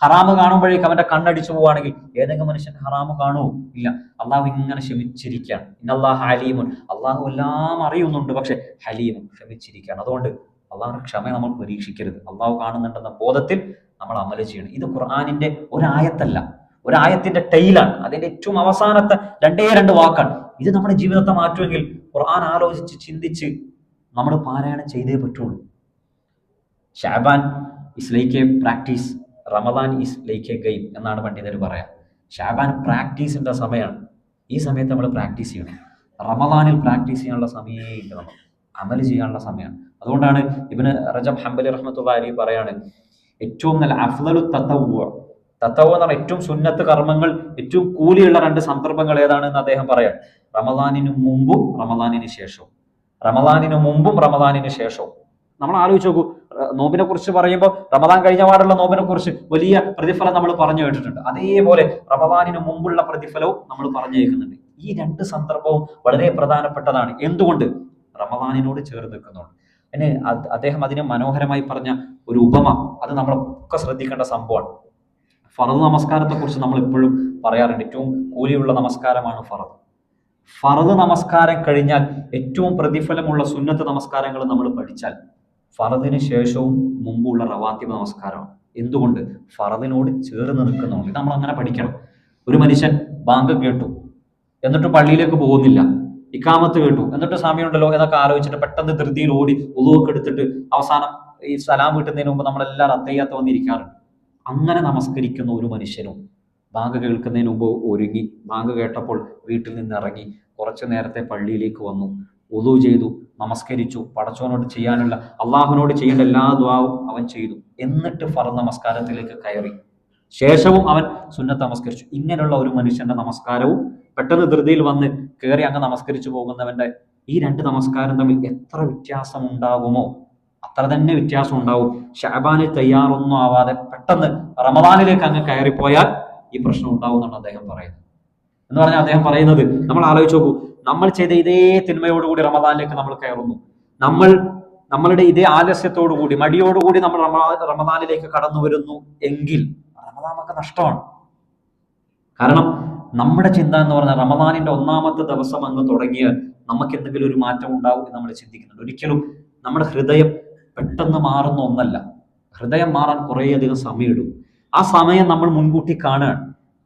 ഹറാമ് കാണുമ്പോഴേക്ക് അവന്റെ കണ്ണടിച്ചു പോവുകയാണെങ്കിൽ ഏതെങ്കിലും മനുഷ്യൻ ഹറാമ് കാണുമോ? ഇല്ല. അള്ളാഹു ഇങ്ങനെ ക്ഷമിച്ചിരിക്കുകയാണ്. ഇന്നല്ലാഹ ഹലീമുൻ, അള്ളാഹു എല്ലാം അറിയുന്നുണ്ട്, പക്ഷെ ഹലീമുൻ, ക്ഷമിച്ചിരിക്കുകയാണ്. അതുകൊണ്ട് അള്ളാഹുവിന്റെ ക്ഷമ നമ്മൾ പരീക്ഷിക്കരുത്. അള്ളാഹു കാണുന്നുണ്ടെന്ന ബോധത്തിൽ നമ്മൾ അമല് ചെയ്യണം. ഇത് ഖുർആനിന്റെ ഒരായത്തല്ല, ഒരായത്തിന്റെ ടൈലാണ്. അതിന്റെ ഏറ്റവും അവസാനത്തെ 2 വാക്കാണ്. ഇത് നമ്മുടെ ജീവിതത്തെ മാറ്റുമെങ്കിൽ ഖുർആൻ ആലോചിച്ച് ചിന്തിച്ച് നമ്മൾ പാരായണം ചെയ്തേ പറ്റുള്ളൂ. Shaban is like A practice, Ramadan is like A game എന്നാണ് പണ്ഡിതർ പറയാം. ഷഅബാൻ പ്രാക്ടീസിന്റെ സമയമാണ്. ഈ സമയത്ത് നമ്മൾ പ്രാക്ടീസ് ചെയ്യണം. റമദാനിൽ പ്രാക്ടീസ് ചെയ്യാനുള്ള സമയമേ ഇല്ല, നമ്മൾ അമൽ ചെയ്യാനുള്ള സമയമാണ്. അതുകൊണ്ടാണ് ഇബ്നു റജബ് ഹംബലി റഹ്മത്തുള്ളാഹി അലൈഹി പറയാണ്, ഏറ്റവും നല്ല അഫ്ളലു തതവ്വു, തത്തവ എന്ന് പറഞ്ഞാൽ ഏറ്റവും സുന്നത്ത് കർമ്മങ്ങൾ, ഏറ്റവും കൂലിയുള്ള 2 സന്ദർഭങ്ങൾ ഏതാണെന്ന് അദ്ദേഹം പറയാൻ. റമദാനിന് മുമ്പും റമദാനിന് ശേഷവും. റമദാനിന് മുമ്പും റമദാനിന് ശേഷവും. നമ്മൾ ആലോചിച്ച് നോക്കൂ, നോമ്പിനെ കുറിച്ച് പറയുമ്പോൾ റമദാൻ കഴിഞ്ഞ പാടുള്ള നോമ്പിനെ കുറിച്ച് വലിയ പ്രതിഫലം നമ്മൾ പറഞ്ഞു കേട്ടിട്ടുണ്ട്. അതേപോലെ റമദാനിന് മുമ്പുള്ള പ്രതിഫലവും നമ്മൾ പറഞ്ഞു കേൾക്കുന്നുണ്ട്. ഈ 2 സന്ദർഭവും വളരെ പ്രധാനപ്പെട്ടതാണ്. എന്തുകൊണ്ട്? റമദാനിനോട് ചേർന്ന് നിൽക്കുന്നുണ്ട്. അതിന് അദ്ദേഹം അതിനെ മനോഹരമായി പറഞ്ഞ ഒരു ഉപമ, അത് നമ്മളൊക്കെ ശ്രദ്ധിക്കേണ്ട സംഭവമാണ്. ഫർദ് നമസ്കാരത്തെ കുറിച്ച് നമ്മൾ എപ്പോഴും പറയാറുണ്ട്, ഏറ്റവും കൂലിയുള്ള നമസ്കാരമാണ് ഫർദ്. ഫർദ് നമസ്കാരം കഴിഞ്ഞാൽ ഏറ്റവും പ്രതിഫലമുള്ള സുന്നത്ത് നമസ്കാരങ്ങൾ നമ്മൾ പഠിച്ചാൽ ഫർദിന് ശേഷവും മുമ്പുള്ള റവാത്തിബ് നമസ്കാരമാണ്. എന്തുകൊണ്ട്? ഫർദിനോട് ചേർന്ന് നിൽക്കുന്നുണ്ട്. ഇത് നമ്മൾ അങ്ങനെ പഠിക്കണം. ഒരു മനുഷ്യൻ ബാങ്ക് കേട്ടു, എന്നിട്ട് പള്ളിയിലേക്ക് പോകുന്നില്ല, ഇക്കാമത്ത് കേട്ടു, എന്നിട്ട് സമയമുണ്ടല്ലോ എന്നൊക്കെ ആലോചിച്ചിട്ട് പെട്ടെന്ന് ധൃതിയിൽ ഓടി ഉളുവൊക്കെ എടുത്തിട്ട് അവസാനം ഈ സലാം വീട്ടുന്നതിന് മുമ്പ് നമ്മളെല്ലാവരും അത്തയ്യാത്ത വന്നിരിക്കാറുണ്ട്. അങ്ങനെ നമസ്കരിക്കുന്ന ഒരു മനുഷ്യനും ബാങ്ക് കേൾക്കുന്നതിന് മുമ്പ് ഒരുങ്ങി, ബാങ്ക് കേട്ടപ്പോൾ വീട്ടിൽ നിന്ന് ഇറങ്ങി കുറച്ചു നേരത്തെ പള്ളിയിലേക്ക് വന്നു, ഉളു ചെയ്തു, നമസ്കരിച്ചു, പടച്ചവനോട് ചെയ്യാനുള്ള, അള്ളാഹുവിനോട് ചെയ്യേണ്ട എല്ലാ ദുആവും അവൻ ചെയ്തു, എന്നിട്ട് ഫർദ് നമസ്കാരത്തിലേക്ക് കയറി, ശേഷവും അവൻ സുന്നത്ത് നമസ്കരിച്ചു. ഇങ്ങനെയുള്ള ഒരു മനുഷ്യന്റെ നമസ്കാരവും പെട്ടെന്ന് ധൃതിയിൽ വന്ന് കയറി അങ്ങ് നമസ്കരിച്ചു പോകുന്നവന്റെ ഈ 2 നമസ്കാരം തമ്മിൽ എത്ര വ്യത്യാസം ഉണ്ടാകുമോ അത്ര തന്നെ വ്യത്യാസം ഉണ്ടാവും. ഷഅബാനിൽ തയ്യാറൊന്നും ആവാതെ പെട്ടെന്ന് റമദാനിലേക്ക് അങ്ങ് കയറിപ്പോയാൽ ഈ പ്രശ്നം ഉണ്ടാവും എന്നാണ് അദ്ദേഹം പറയുന്നത്. എന്ന് പറഞ്ഞാൽ അദ്ദേഹം പറയുന്നത്, നമ്മൾ ആലോചിച്ച് നോക്കൂ, നമ്മൾ ചെയ്ത ഇതേ തിന്മയോടുകൂടി റമദാനിലേക്ക് നമ്മൾ കയറുന്നു, നമ്മളുടെ ഇതേ ആലസ്യത്തോടുകൂടി മടിയോടുകൂടി നമ്മൾ റമദാനിലേക്ക് കടന്നു വരുന്നു എങ്കിൽ റമദാൻ നമുക്ക് നഷ്ടമാണ്. കാരണം നമ്മുടെ ചിന്ത എന്ന് പറഞ്ഞാൽ റമദാനിന്റെ 1ാമത്തെ ദിവസം അങ്ങ് തുടങ്ങിയാൽ നമുക്ക് എന്തെങ്കിലും ഒരു മാറ്റം ഉണ്ടാവും എന്ന് നമ്മൾ ചിന്തിക്കുന്നുണ്ട്. ഒരിക്കലും നമ്മുടെ ഹൃദയം പെട്ടെന്ന് മാറുന്ന ഒന്നല്ല. ഹൃദയം മാറാൻ കുറേയധികം സമയമെടുക്കും. ആ സമയം നമ്മൾ മുൻകൂട്ടി കാണുകയാണ്.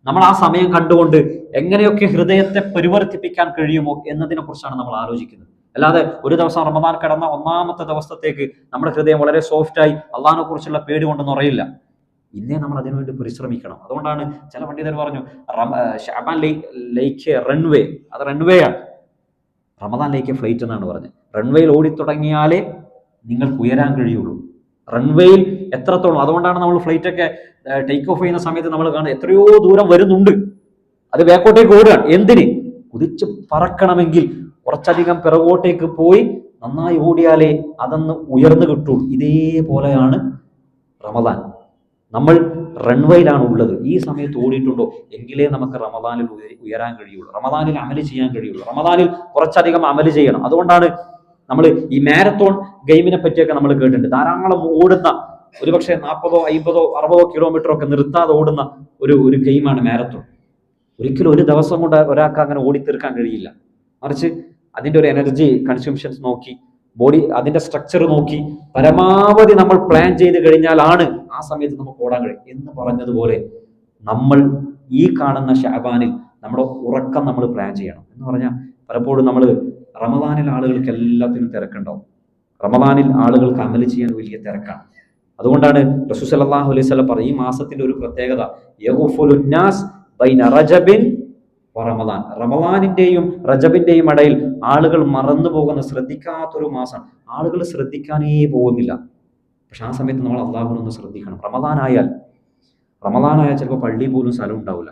നമ്മൾ ആ സമയം കണ്ടുകൊണ്ട് എങ്ങനെയൊക്കെ ഹൃദയത്തെ പരിവർത്തിപ്പിക്കാൻ കഴിയുമോ എന്നതിനെ കുറിച്ചാണ് നമ്മൾ ആലോചിക്കുന്നത്. അല്ലാതെ ഒരു ദിവസം റമദാൻ കിടന്ന 1ാമത്തെ ദിവസത്തേക്ക് നമ്മുടെ ഹൃദയം വളരെ സോഫ്റ്റായി അള്ളാഹിനെ കുറിച്ചുള്ള പേടി കൊണ്ടൊന്നും അറിയില്ല. ഇന്നേ നമ്മൾ അതിനുവേണ്ടി പരിശ്രമിക്കണം. അതുകൊണ്ടാണ് ചില പണ്ഡിതർ പറഞ്ഞു, ഷഅബാൻ ലേക്ക് റൺവേ, അത് റൺവേ ആണ്, റമദാൻ ലേക്ക് ഫ്ലൈറ്റ് എന്നാണ് പറഞ്ഞത്. റൺവേയിൽ ഓടിത്തുടങ്ങിയാലേ നിങ്ങൾക്ക് ഉയരാൻ കഴിയുള്ളൂ. റൺവേയിൽ എത്രത്തോളം, അതുകൊണ്ടാണ് നമ്മൾ ഫ്ലൈറ്റ് ഒക്കെ ടേക്ക് ഓഫ് ചെയ്യുന്ന സമയത്ത് നമ്മൾ കാണുന്നത് എത്രയോ ദൂരം വരുന്നുണ്ട്, അത് ബാക്കോട്ടേക്ക് ഓടുകയാണ്. എന്തിന്? കുതിച്ച് പറക്കണമെങ്കിൽ കുറച്ചധികം പിറകോട്ടേക്ക് പോയി നന്നായി ഓടിയാലേ അതൊന്ന് ഉയർന്നു കിട്ടുള്ളൂ. ഇതേപോലെയാണ് റമദാൻ. നമ്മൾ റൺവേയിലാണ് ഉള്ളത്. ഈ സമയത്ത് ഓടിയിട്ടുണ്ടോ എങ്കിലേ നമുക്ക് റമദാനിൽ ഉയരാൻ കഴിയുള്ളൂ, റമദാനിൽ അമല് ചെയ്യാൻ കഴിയുള്ളൂ, റമദാനിൽ കുറച്ചധികം അമല് ചെയ്യണം. അതുകൊണ്ടാണ് നമ്മൾ ഈ മാരത്തോൺ ഗെയിമിനെ പറ്റിയൊക്കെ നമ്മൾ കേട്ടിട്ടുണ്ട്. ധാരാളം ഓടുന്ന, ഒരുപക്ഷെ 40, 50, 60 കിലോമീറ്റർ ഒക്കെ നിർത്താതെ ഓടുന്ന ഒരു ഗെയിമാണ് മാരത്തോൺ. ഒരിക്കലും ഒരു ദിവസം കൊണ്ട് ഒരാൾക്ക് അങ്ങനെ ഓടിത്തീർക്കാൻ കഴിയില്ല. മറിച്ച് അതിൻ്റെ ഒരു എനർജി കൺസ്യൂംഷൻസ് നോക്കി, ബോഡി അതിന്റെ സ്ട്രക്ചർ നോക്കി പരമാവധി നമ്മൾ പ്ലാൻ ചെയ്ത് കഴിഞ്ഞാലാണ് ആ സമയത്ത് നമുക്ക് ഓടാൻ കഴിയും. എന്ന് പറഞ്ഞതുപോലെ നമ്മൾ ഈ കാണുന്ന ഷഅബാനിൽ നമ്മുടെ ഉറക്കം നമ്മൾ പ്ലാൻ ചെയ്യണം. എന്ന് പറഞ്ഞാൽ പലപ്പോഴും നമ്മൾ റമദാനിൽ ആളുകൾക്ക് എല്ലാത്തിനും തിരക്കുണ്ടാവും. റമദാനിൽ ആളുകൾക്ക് അമല് ചെയ്യാൻ വലിയ തിരക്കാണ്. അതുകൊണ്ടാണ് റസൂൽ സല്ലല്ലാഹു അലൈഹി വസല്ലം പറയും, ഈ മാസത്തിന്റെ ഒരു പ്രത്യേകത യഗ്ഫുലുൻ നാസ് ബൈന റജബിൻ വ റമദാൻ, റമദാനിന്റെയും റജബിന്റെയും ഇടയിൽ ആളുകൾ മറന്നു പോകുന്ന, ശ്രദ്ധിക്കാത്തൊരു മാസം. ആളുകൾ ശ്രദ്ധിക്കാനേ പോകുന്നില്ല. പക്ഷെ ആ സമയത്ത് നമ്മൾ അള്ളാഹുവിനൊന്ന് ശ്രദ്ധിക്കണം. റമദാനായാൽ ചിലപ്പോൾ പള്ളി പോലും സ്ഥലം ഉണ്ടാവില്ല.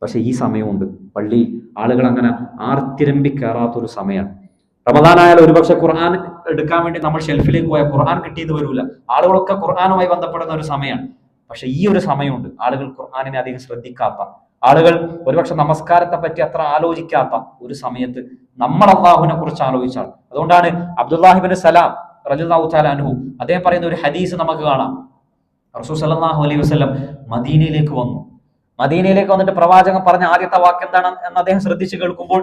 പക്ഷെ ഈ സമയമുണ്ട്, പള്ളി ആളുകൾ അങ്ങനെ ആർത്തിരമ്പി കയറാത്തൊരു സമയമാണ്. റമദാനായാലും ഒരുപക്ഷെ ഖുർആൻ എടുക്കാൻ വേണ്ടി നമ്മൾ ഷെൽഫിലേക്ക് പോയാൽ ഖുർആൻ കിട്ടിയത് വരില്ല. ആളുകളൊക്കെ ഖുർആനുമായി ബന്ധപ്പെടുന്ന ഒരു സമയമാണ്. പക്ഷെ ഈ ഒരു സമയമുണ്ട് ആളുകൾ ഖുർആനിനെ അധികം ശ്രദ്ധിക്കാത്ത, ആളുകൾ ഒരുപക്ഷെ നമസ്കാരത്തെ പറ്റി അത്ര ആലോചിക്കാത്ത ഒരു സമയത്ത് നമ്മൾ അള്ളാഹുവിനെ കുറിച്ച് ആലോചിച്ചാൽ. അതുകൊണ്ടാണ് അബ്ദുല്ലാഹി ഇബ്നു സലാം റളിയല്ലാഹു തആല അൻഹു അദ്ദേഹം പറയുന്ന ഒരു ഹദീസ് നമുക്ക് കാണാം. റസൂൽ സല്ലല്ലാഹു അലൈഹി വസല്ലം മദീനയിലേക്ക് വന്നു. മദീനയിലേക്ക് വന്നിട്ട് പ്രവാചകൻ പറഞ്ഞ ആദ്യത്തെ വാക്ക് എന്താണ് എന്ന് അദ്ദേഹം ശ്രദ്ധിച്ച് കേൾക്കുമ്പോൾ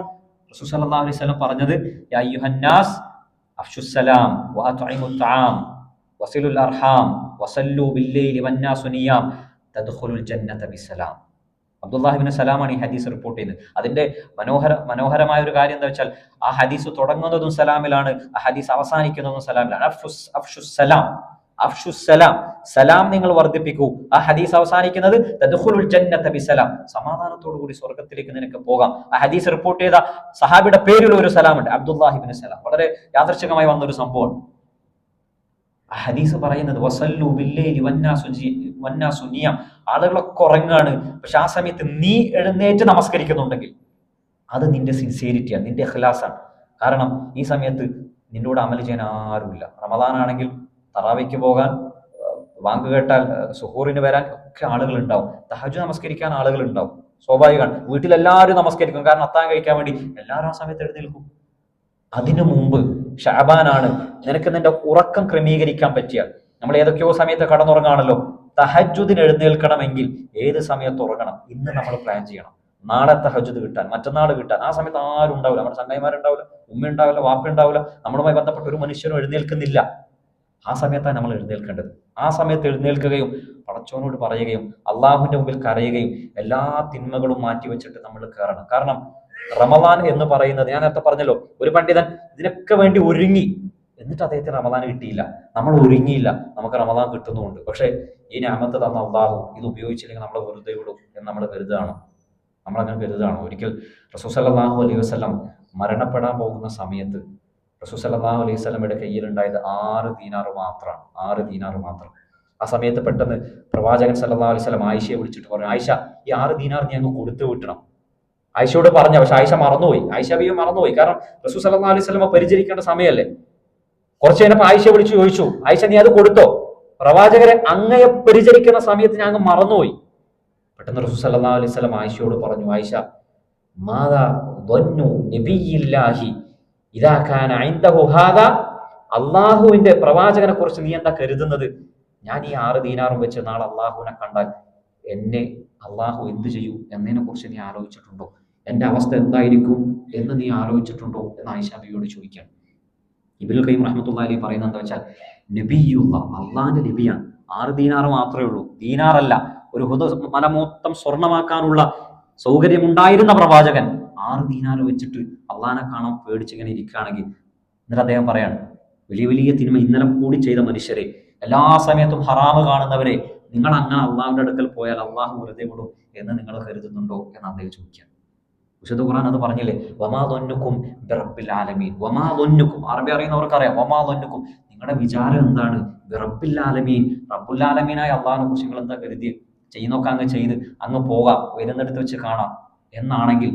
റസൂൽ സല്ലല്ലാഹു അലൈഹി വസല്ലം പറഞ്ഞത്, യാ അയ്യുഹന്നാസ് അഫ്ശുസ്സലാം വഅത്ഇമുത് തആം വസിലുൽ അർഹാം വസല്ലു ബില്ലൈലി വന്നാസു നിയാം തദ്ഖുലുൽ ജന്നത ബിസ്സലാം. അബ്ദുല്ലാഹി ഇബ്നു സലാമാണ് ഈ ഹദീസ് റിപ്പോർട്ട് ചെയ്യുന്നത്. അതിന്റെ മനോഹരമായ ഒരു കാര്യം എന്താ വെച്ചാൽ, ആ ഹദീസ് തുടങ്ങുന്നതും സലാമിലാണ്, ആ ഹദീസ് അവസാനിക്കുന്നതും സലാമിലാണ്. അഫ്ഷുസ്സലാം, സലാം നിങ്ങൾ വർദ്ധിപ്പിക്കൂ. ആ ഹദീസ് അവസാനിക്കുന്നത് തദ്ഖുലുൽ ജന്നത ബിസ്സലാം, സമാധാനത്തോടു കൂടി സ്വർഗ്ഗത്തിലേക്ക് നിനക്ക് പോകാം. ആ ഹദീസ് റിപ്പോർട്ട് ചെയ്ത സഹാബിയുടെ പേരിൽ ഒരു സലാമുണ്ട്, അബ്ദുല്ലാഹി ഇബ്നു സലാം. വളരെ യാദൃച്ഛികമായി വന്നൊരു സംഭവമാണ്. ഹദീസ് പറയുന്നത് വസല്ലു ബില്ലൈലി വന്നാസു നിയാം, ആളുകളൊക്കെ ഉറങ്ങാണ്, പക്ഷെ ആ സമയത്ത് നീ എഴുന്നേറ്റ് നമസ്കരിക്കുന്നുണ്ടെങ്കിൽ അത് നിന്റെ സിൻസിയറിറ്റിയാണ്, നിന്റെ ഇഖ്ലാസാണ്. കാരണം ഈ സമയത്ത് നിന്നോട് അമൽ ചെയ്യാൻ ആരുമില്ല. റമദാനാണെങ്കിൽ തറാവിക്ക് പോകാൻ, വാങ്ക് കേട്ടാൽ സുഹൂറിന് വരാൻ ഒക്കെ ആളുകൾ ഉണ്ടാവും, തഹജ്ജുദ് നമസ്കരിക്കാൻ ആളുകൾ ഉണ്ടാവും, സ്വാഭാവികമാണ്. വീട്ടിലെല്ലാവരും നമസ്കരിക്കും, കാരണം അത്താഴം കഴിക്കാൻ വേണ്ടി എല്ലാവരും ആ സമയത്ത് എഴുന്നേൽക്കും. അതിനു മുമ്പ് ഷഅബാനാണ്, നിനക്ക് നിന്റെ ഉറക്കം ക്രമീകരിക്കാൻ പറ്റിയാൽ, നമ്മൾ ഏതൊക്കെയോ സമയത്ത് കടന്നുറങ്ങാണല്ലോ, തഹജ്ജുദിന് എഴുന്നേൽക്കണമെങ്കിൽ ഏത് സമയത്ത് ഉറങ്ങണം, ഇന്ന് നമ്മൾ പ്ലാൻ ചെയ്യണം. നാളെ തഹജ്ജുദ് കിട്ടാൻ, മറ്റന്നാൾ കിട്ടാൻ. ആ സമയത്ത് ആരും ഉണ്ടാവില്ല, നമ്മുടെ ചങ്ങായിമാരുണ്ടാവില്ല, ഉമ്മ ഉണ്ടാവില്ല, വാപ്പ ഉണ്ടാവില്ല, നമ്മളുമായി ബന്ധപ്പെട്ട ഒരു മനുഷ്യനും എഴുന്നേൽക്കുന്നില്ല. ആ സമയത്താണ് നമ്മൾ എഴുന്നേൽക്കേണ്ടത്. ആ സമയത്ത് എഴുന്നേൽക്കുകയും പടച്ചോനോട് പറയുകയും അള്ളാഹുവിന്റെ മുമ്പിൽ കരയുകയും എല്ലാ തിന്മകളും മാറ്റിവെച്ചിട്ട് നമ്മൾ കയറണം. കാരണം റമദാൻ എന്ന് പറയുന്നത്, ഞാൻ നേരത്തെ പറഞ്ഞല്ലോ, ഒരു പണ്ഡിതൻ ഇതിനൊക്കെ വേണ്ടി ഒരുങ്ങി, എന്നിട്ട് അദ്ദേഹത്തിന് റമദാൻ കിട്ടിയില്ല. നമ്മൾ ഒരുങ്ങിയില്ല, നമുക്ക് റമദാൻ കിട്ടുന്നുമുണ്ട്. പക്ഷെ ഈ നിഅമത്ത് തന്ന അള്ളാഹു ഇത് ഉപയോഗിച്ചില്ലെങ്കിൽ നമ്മൾ വെറുതെ വിടും എന്ന് നമ്മൾ നമ്മളങ്ങനെ കരുതുകയാണോ? ഒരിക്കൽ റസൂൽ സല്ലല്ലാഹു അലൈഹി വസല്ലം മരണപ്പെടാൻ പോകുന്ന സമയത്ത് റസൂൽ സല്ലല്ലാഹു അലൈഹി വസല്ലമയുടെ കയ്യിലുണ്ടായത് 6 ദീനാർ മാത്രം. ആ സമയത്ത് പെട്ടെന്ന് പ്രവാചകൻ സല്ലല്ലാഹു അലൈഹി വസല്ലം ആയിഷയെ വിളിച്ചിട്ട് പറഞ്ഞു, ആയിഷ, ഈ 6 ദീനാർ നീ അങ്ങ് കൊടുത്തു വിട്ടണം. ആയിഷയോട് പറഞ്ഞ, പക്ഷെ ആയിഷ മറന്നുപോയി. കാരണം റസൂൽ സല്ലല്ലാഹു അലൈഹി വസല്ലമ പരിചരിക്കേണ്ട സമയമല്ലേ. കുറച്ച് കഴിഞ്ഞപ്പോൾ ആയിഷയെ വിളിച്ചു ചോദിച്ചു, ആയിഷ നീ അത് കൊടുത്തോ? പ്രവാചകരെ അങ്ങയെ പരിചരിക്കുന്ന സമയത്ത് ഞാൻ അങ്ങ് മറന്നുപോയി. പെട്ടെന്ന് റസൂൽ സല്ലല്ലാഹു അലൈഹി വസല്ലം ആയിഷയോട് പറഞ്ഞു, ആയിഷ, മാദാ ദന്നു നബിയില്ലാഹി ഇദാ കാന ഇൻദഹു ഹാദാ, അള്ളാഹുവിന്റെ പ്രവാചകനെ കുറിച്ച് നീ എന്താ കരുതുന്നത്? ഞാൻ ഈ 6 ദീനാറും വെച്ച് നാളെ അള്ളാഹുവിനെ കണ്ടാൽ എന്നെ അള്ളാഹു എന്ത് ചെയ്യും എന്നതിനെ കുറിച്ച് നീ ആലോചിച്ചിട്ടുണ്ടോ? എന്റെ അവസ്ഥ എന്തായിരിക്കും എന്ന് നീ ആലോചിച്ചിട്ടുണ്ടോ എന്ന് ആയിഷ ബിയോട് ചോദിക്കുകയാണ്. ഇബ്നുൽ ഖയ്യിം റഹ്മത്തുള്ളാഹി അലൈഹി പറയുന്നത് എന്താ വെച്ചാൽ, നബിയുള്ള അള്ളാഹിന്റെ നബിയാണ്. 6 ദീനാർ മാത്രമേ ഉള്ളൂ, ദീനാറല്ല. ഒരു മല മൊത്തം സ്വർണമാക്കാനുള്ള സൗകര്യമുണ്ടായിരുന്ന പ്രവാചകൻ 6 ദീനാർ വെച്ചിട്ട് അള്ളാഹിനെ കാണാൻ പേടിച്ചിങ്ങനെ ഇരിക്കുകയാണെങ്കിൽ, എന്നിട്ട് അദ്ദേഹം പറയാണ്, വലിയ വലിയ തിന്മ ഇന്നലെ കൂടി ചെയ്ത മനുഷ്യരെ, എല്ലാ സമയത്തും ഹറാമ് കാണുന്നവരെ, നിങ്ങൾ അങ്ങനെ അള്ളാഹുവിന്റെ അടുക്കൽ പോയാൽ അള്ളാഹു വെറുതെ വിടും എന്ന് നിങ്ങൾ കരുതുന്നുണ്ടോ എന്ന് അദ്ദേഹം ചോദിക്കാം. വിശുദ്ധ ഖുർആൻ അത് പറഞ്ഞില്ലേ, വമാ ദുന്നുക്കും ബിറബ്ബിൽ ആലമീൻ. വമാ ദുന്നുക്കും, അറബി അറിയുന്നവർക്ക് അറിയാം. വമാ ദുന്നുക്കും, നിങ്ങളുടെ വിചാരം എന്താണ്? ബിറബ്ബിൽ ആലമീൻ, റബ്ബുൽ ആലമീനായ അള്ളാഹിനെ കുറിച്ച് നിങ്ങൾ എന്താ കരുതി? ചെയ്യുന്നൊക്കെ അങ്ങ് ചെയ്ത് അങ്ങ് പോകാം, വരുന്നിടത്ത് വെച്ച് കാണാം എന്നാണെങ്കിൽ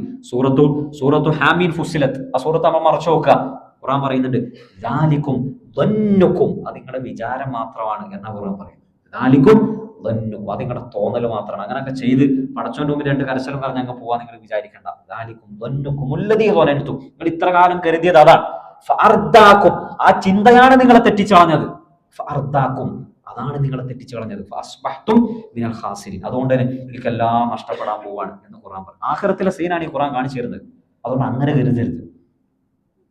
സൂറത്തു ഹാമീൻ ഫുസ്സിലത്ത്, ആ സൂറത്ത് നമ്മൾ മറച്ചു നോക്കുക. ഖുർആൻ പറയുന്നുണ്ട്, ദാലിക്കും ദന്നുക്കും, അത് നിങ്ങളുടെ വിചാരം മാത്രമാണ് എന്നാ ഖുർആൻ പറയുന്നത്. ദാലിക്കും ദന്നുക്കും, അത് നിങ്ങളുടെ തോന്നൽ മാത്രമാണ്. അങ്ങനെയൊക്കെ ചെയ്ത് പടച്ചോന്റെ മുമ്പിൽ 2 കരച്ചിലും പറഞ്ഞ് അങ്ങ് പോവാൻ നിങ്ങൾ വിചാരിക്കേണ്ട. ദാലിക്കും ദന്നുക്കും ഉല്ലദീ ളനൻതും, നിങ്ങൾ ഇത്ര കാലം കരുതിയത് അതാണ്. ഫഅർദാക്കും, ആ ചിന്തയാണ് നിങ്ങളെ തെറ്റിച്ചു കളഞ്ഞത്. ഫഅർദാക്കും, അതാണ് നിങ്ങളെ തെറ്റിച്ചു കളഞ്ഞത്. ഫഅസ്ബഹ്തും മിനൽ ഖാസിരീൻ, അതുകൊണ്ട് തന്നെ നിങ്ങൾക്കെല്ലാം നഷ്ടപ്പെടാൻ പോവാണ് എന്ന് ഖുർആൻ പറഞ്ഞു. ആഖിറത്തിലെ സീനാണ് ഈ ഖുർആൻ കാണിച്ചു തരുന്നത്. അതുകൊണ്ട് അങ്ങനെ കരുതരുത്.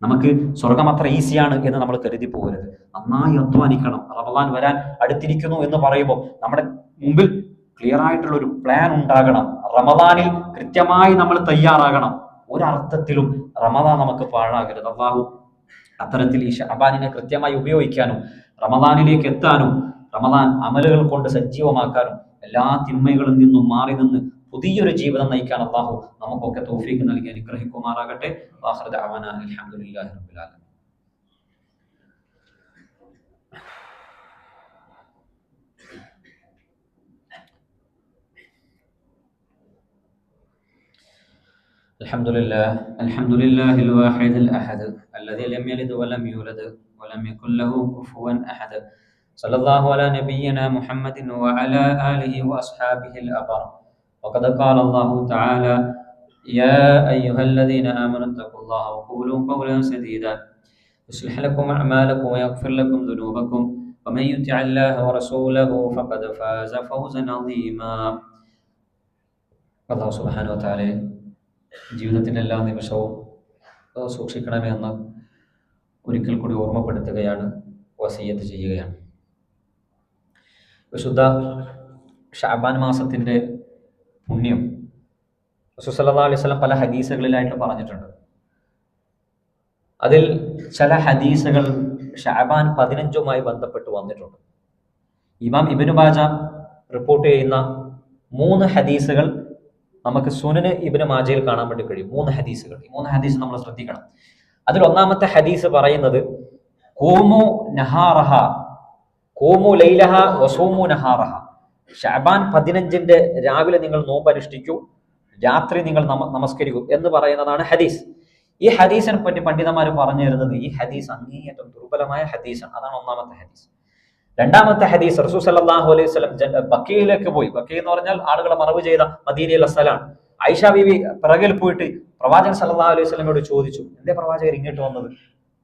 നമുക്ക് സ്വർഗം അത്ര ഈസിയാണ് എന്ന് നമ്മൾ കരുതി പോകരുത്. നന്നായി അധ്വാനിക്കണം. റമദാൻ വരാൻ അടുത്തിരിക്കുന്നു എന്ന് പറയുമ്പോൾ നമ്മുടെ മുമ്പിൽ ക്ലിയർ ആയിട്ടുള്ള ഒരു പ്ലാൻ ഉണ്ടാകണം. റമദാനിൽ കൃത്യമായി നമ്മൾ തയ്യാറാകണം. ഒരർത്ഥത്തിലും റമദാൻ നമുക്ക് പാഴാകരുത്. അല്ലാഹു അത്തരത്തിൽ ഈ ശഅബാനിനെ കൃത്യമായി ഉപയോഗിക്കാനും റമദാനിലേക്ക് എത്താനും റമദാൻ അമലുകൾ കൊണ്ട് സജീവമാക്കാനും എല്ലാ തിന്മകളിൽ നിന്നും മാറി നിന്ന് പുതിയൊരു ജീവിതം നയിക്കാൻ അല്ലാഹു നമുക്കൊക്കെ തൗഫീഖ് നൽകി അനുഗ്രഹിക്കുമാറാകട്ടെ. ആഖിറു ദഅവാനാ അൽഹംദുലില്ലാഹി റബ്ബിൽ ആലമീൻ. الحمد لله الواحد الأحد الذي لم يلد ولم يولد ولم يكن له كفوا أحد. صلى الله على نبينا محمد وعلى آله وأصحابه الأبرار. وقد قال الله تعالى: يا أيها الذين آمنوا اتقوا الله وقولوا قولا سديدا يصلح لكم أعمالكم ويغفر لكم ذنوبكم ومن يطع الله ورسوله فقد فاز فوزا عظيما. الله سبحانه وتعالى ജീവിതത്തിൻ്റെ എല്ലാ നിമിഷവും സൂക്ഷിക്കണമെന്ന് ഒരിക്കൽ കൂടി ഓർമ്മപ്പെടുത്തുകയാണ്, വസിയ്യത്ത് ചെയ്യുകയാണ്. വിശുദ്ധ ഷഅബാൻ മാസത്തിൻ്റെ പുണ്യം റസൂൽ സല്ലല്ലാഹു അലൈഹി വസല്ലം പല ഹദീസുകളിലായിട്ട് പറഞ്ഞിട്ടുണ്ട്. അതിൽ ചില ഹദീസുകൾ ഷഅബാൻ 15 ബന്ധപ്പെട്ട് വന്നിട്ടുണ്ട്. ഇമാം ഇബ്നു മാജ റിപ്പോർട്ട് ചെയ്യുന്ന 3 ഹദീസുകൾ നമുക്ക് സുനന് ഇബ്നു മാജയിൽ കാണാൻ വേണ്ടി കഴിയും. 3 ഹദീസുകൾ. ഈ 3 ഹദീസ് നമ്മൾ ശ്രദ്ധിക്കണം. അതിൽ ഒന്നാമത്തെ ഹദീസ് പറയുന്നത്, ഖൂമു നഹാറഹ ഖൂമു ലൈലഹ വസൂമു നഹാറഹ. ശഅബാൻ 15 രാവിലെ നിങ്ങൾ നോമ്പ് അനുഷ്ഠിക്കൂ, രാത്രി നിങ്ങൾ നമസ്കരിക്കൂ എന്ന് പറയുന്നതാണ് ഹദീസ്. ഈ ഹദീസിനെ പറ്റി പണ്ഡിതന്മാർ പറഞ്ഞു തരുന്നത് ഈ ഹദീസ് അങ്ങേയറ്റം ദുർബലമായ ഹദീസാണ്. അതാണ് ഒന്നാമത്തെ ഹദീസ്. രണ്ടാമത്തെ ഹദീസ്, റസൂൽ സല്ലല്ലാഹു അലൈഹി വസല്ലം ബക്കീയിലേക്ക് പോയി. ബക്കീ എന്ന് പറഞ്ഞാൽ ആളുകളെ മറവ് ചെയ്ത മദീനയിലെ സ്ഥലമാണ്. ആയിഷ ബീവി പിറകിൽ പോയിട്ട് പ്രവാചകൻ സല്ലല്ലാഹു അലൈഹി വസല്ലമയോട് ചോദിച്ചു, എന്തേ പ്രവാചകർ ഇങ്ങോട്ട് വന്നത്?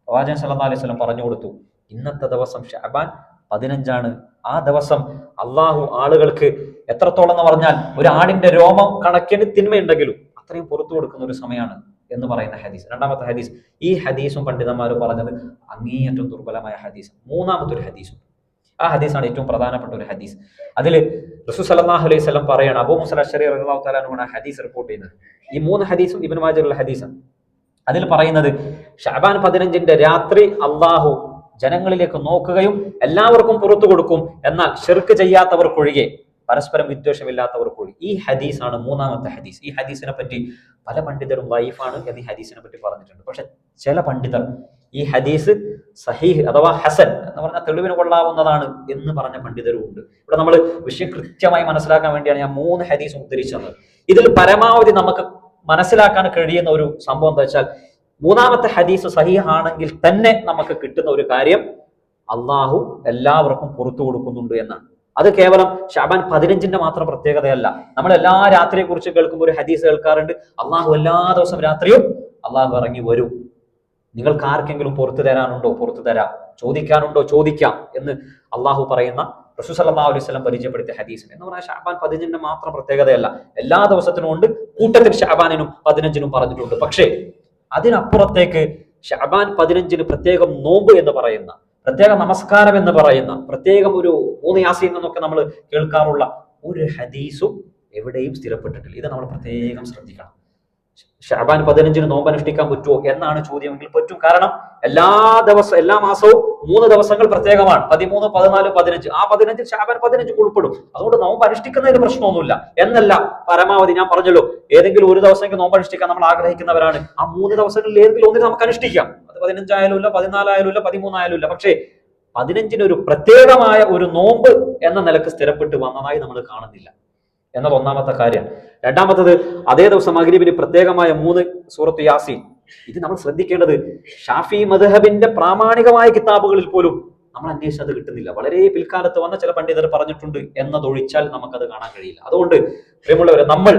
പ്രവാചകൻ സല്ലല്ലാഹു അലൈഹി വസല്ലം പറഞ്ഞു കൊടുത്തു, ഇന്നത്തെ ദിവസം ശഅബാൻ 15 ആ ദിവസം അള്ളാഹു ആളുകൾക്ക് എത്രത്തോളം എന്ന് പറഞ്ഞാൽ ഒരു ആടിന്റെ രോമം കണക്കിന് തിന്മയുണ്ടെങ്കിലും അത്രയും പുറത്തു കൊടുക്കുന്ന ഒരു സമയമാണ് എന്ന് പറയുന്ന ഹദീസ്. രണ്ടാമത്തെ ഹദീസ്. ഈ ഹദീസും പണ്ഡിതന്മാർ പറഞ്ഞത് അങ്ങേയറ്റം ദുർബലമായ ഹദീസ്. മൂന്നാമത്തെ ഒരു ഹദീസും, ആ ഹദീസാണ് ഏറ്റവും പ്രധാനപ്പെട്ട ഒരു ഹദീസ്. അതിൽ റസൂൽ സല്ലല്ലാഹു അലൈഹി വസല്ലം പറയാണ്, അബൂ മൂസ അശ്ശഅരി റളിയല്ലാഹു തആല അൻഹു ഹദീസ് റിപ്പോർട്ട് ചെയ്യുന്നത്. ഈ 3 ഹദീസും ഇബ്നു മാജഹുൽ ഹദീസാണ്. അതിൽ പറയുന്നത് ശഅബാൻ 15 രാത്രി അള്ളാഹു ജനങ്ങളിലേക്ക് നോക്കുകയും എല്ലാവർക്കും പുറത്തു കൊടുക്കും, എന്നാൽ ശിർക്ക് ചെയ്യാത്തവർക്കൊഴികെ, പരസ്പരം വിദ്വേഷമില്ലാത്തവർക്കൊഴികെ. ഈ ഹദീസാണ് മൂന്നാമത്തെ ഹദീസ്. ഈ ഹദീസിനെ പറ്റി പല പണ്ഡിതരും ലൈഫാണ് എന്ന് ഈ ഹദീസിനെ പറ്റി പറഞ്ഞിട്ടുണ്ട്. പക്ഷെ ചില പണ്ഡിതർ ഈ ഹദീസ് സഹീഹ് അഥവാ ഹസൻ എന്ന് പറഞ്ഞാൽ തെളിവിന് കൊള്ളാവുന്നതാണ് എന്ന് പറഞ്ഞ പണ്ഡിതരും ഉണ്ട്. ഇവിടെ നമ്മൾ വിഷയം കൃത്യമായി മനസ്സിലാക്കാൻ വേണ്ടിയാണ് ഞാൻ 3 ഹദീസ് ഉദ്ധരിച്ചത്. ഇതിൽ പരമാവധി നമുക്ക് മനസ്സിലാക്കാൻ കഴിയുന്ന ഒരു സംഭവം എന്താ വെച്ചാൽ, മൂന്നാമത്തെ ഹദീസ് സഹീഹ് ആണെങ്കിൽ തന്നെ നമുക്ക് കിട്ടുന്ന ഒരു കാര്യം അള്ളാഹു എല്ലാവർക്കും പുറത്തു കൊടുക്കുന്നുണ്ട് എന്നാണ്. അത് കേവലം ശഅബാൻ 15 മാത്രം പ്രത്യേകതയല്ല. നമ്മൾ എല്ലാ രാത്രിയെ കുറിച്ച് കേൾക്കുമ്പോൾ ഒരു ഹദീസ് കേൾക്കാറുണ്ട്, അള്ളാഹു എല്ലാ ദിവസം രാത്രിയും അള്ളാഹു ഇറങ്ങി വരും, നിങ്ങൾക്ക് ആർക്കെങ്കിലും പുറത്തു തരാനുണ്ടോ പുറത്തു തരാം, ചോദിക്കാനുണ്ടോ ചോദിക്കാം എന്ന് അള്ളാഹു പറയുന്ന റസൂൽ സല്ലല്ലാഹു അലൈഹി വസല്ലം പരിചയപ്പെടുത്തിയ ഹദീസ് എന്ന് പറഞ്ഞാൽ ശഅബാൻ 15 മാത്രം പ്രത്യേകതയല്ല, എല്ലാ ദിവസത്തിനും ഉണ്ട്. കൂട്ടത്തിൽ ശഅബാനിനും 15 പറഞ്ഞിട്ടുണ്ട്. പക്ഷേ അതിനപ്പുറത്തേക്ക് ശഅബാൻ 15 പ്രത്യേകം നോമ്പ് എന്ന് പറയുന്ന, പ്രത്യേക നമസ്കാരം എന്ന് പറയുന്ന, പ്രത്യേകം ഒരു 3 യാസീൻ എന്നൊക്കെ നമ്മൾ കേൾക്കാറുള്ള ഒരു ഹദീസും എവിടെയും സ്ഥിരപ്പെട്ടിട്ടില്ല. ഇത് നമ്മൾ പ്രത്യേകം ശ്രദ്ധിക്കണം. ശഅബാൻ 15 നോമ്പ് അനുഷ്ഠിക്കാൻ പറ്റുമോ എന്നാണ് ചോദ്യമെങ്കിൽ പറ്റും. കാരണം എല്ലാ മാസവും 3 ദിവസങ്ങൾ പ്രത്യേകമാണ്, 13, 14, 15. ആ 15 ശഅബാൻ 15 ഉൾപ്പെടും. അതുകൊണ്ട് നോമ്പ് അനുഷ്ഠിക്കുന്നതിന് പ്രശ്നമൊന്നുമില്ല എന്നല്ല. പരമാവധി ഞാൻ പറഞ്ഞല്ലോ, ഏതെങ്കിലും ഒരു ദിവസം നോമ്പ് അനുഷ്ഠിക്കാൻ നമ്മൾ ആഗ്രഹിക്കുന്നവരാണ്. ആ 3 ദിവസങ്ങളിൽ ഏതെങ്കിലും ഒന്നിന് നമുക്ക് അനുഷ്ഠിക്കാം. അത് 15 ആയാലും ഇല്ല, 14 ആയാലും ഇല്ല, 13 ആയാലും ഇല്ല. പക്ഷേ 15 ഒരു പ്രത്യേകമായ ഒരു നോമ്പ് എന്ന നിലക്ക് സ്ഥിരപ്പെട്ട് വന്നതായി നമ്മൾ കാണുന്നില്ല എന്നത് ഒന്നാമത്തെ കാര്യം. രണ്ടാമത്തത്, അതേ ദിവസം മഗ്‌രിബിന് പ്രത്യേകമായ 3 സൂറത്ത് യാസീൻ. ഇത് നമ്മൾ ശ്രദ്ധിക്കേണ്ടത് ഷാഫി മദ്ഹബിന്റെ പ്രാമാണികമായ കിതാബുകളിൽ പോലും നമ്മൾ അന്വേഷിച്ചത് കിട്ടുന്നില്ല. വളരെ പിൽക്കാലത്ത് വന്ന ചില പണ്ഡിതർ പറഞ്ഞിട്ടുണ്ട് എന്നതൊഴിച്ചാൽ നമുക്കത് കാണാൻ കഴിയില്ല. അതുകൊണ്ട് പ്രിയമുള്ളവരെ, നമ്മൾ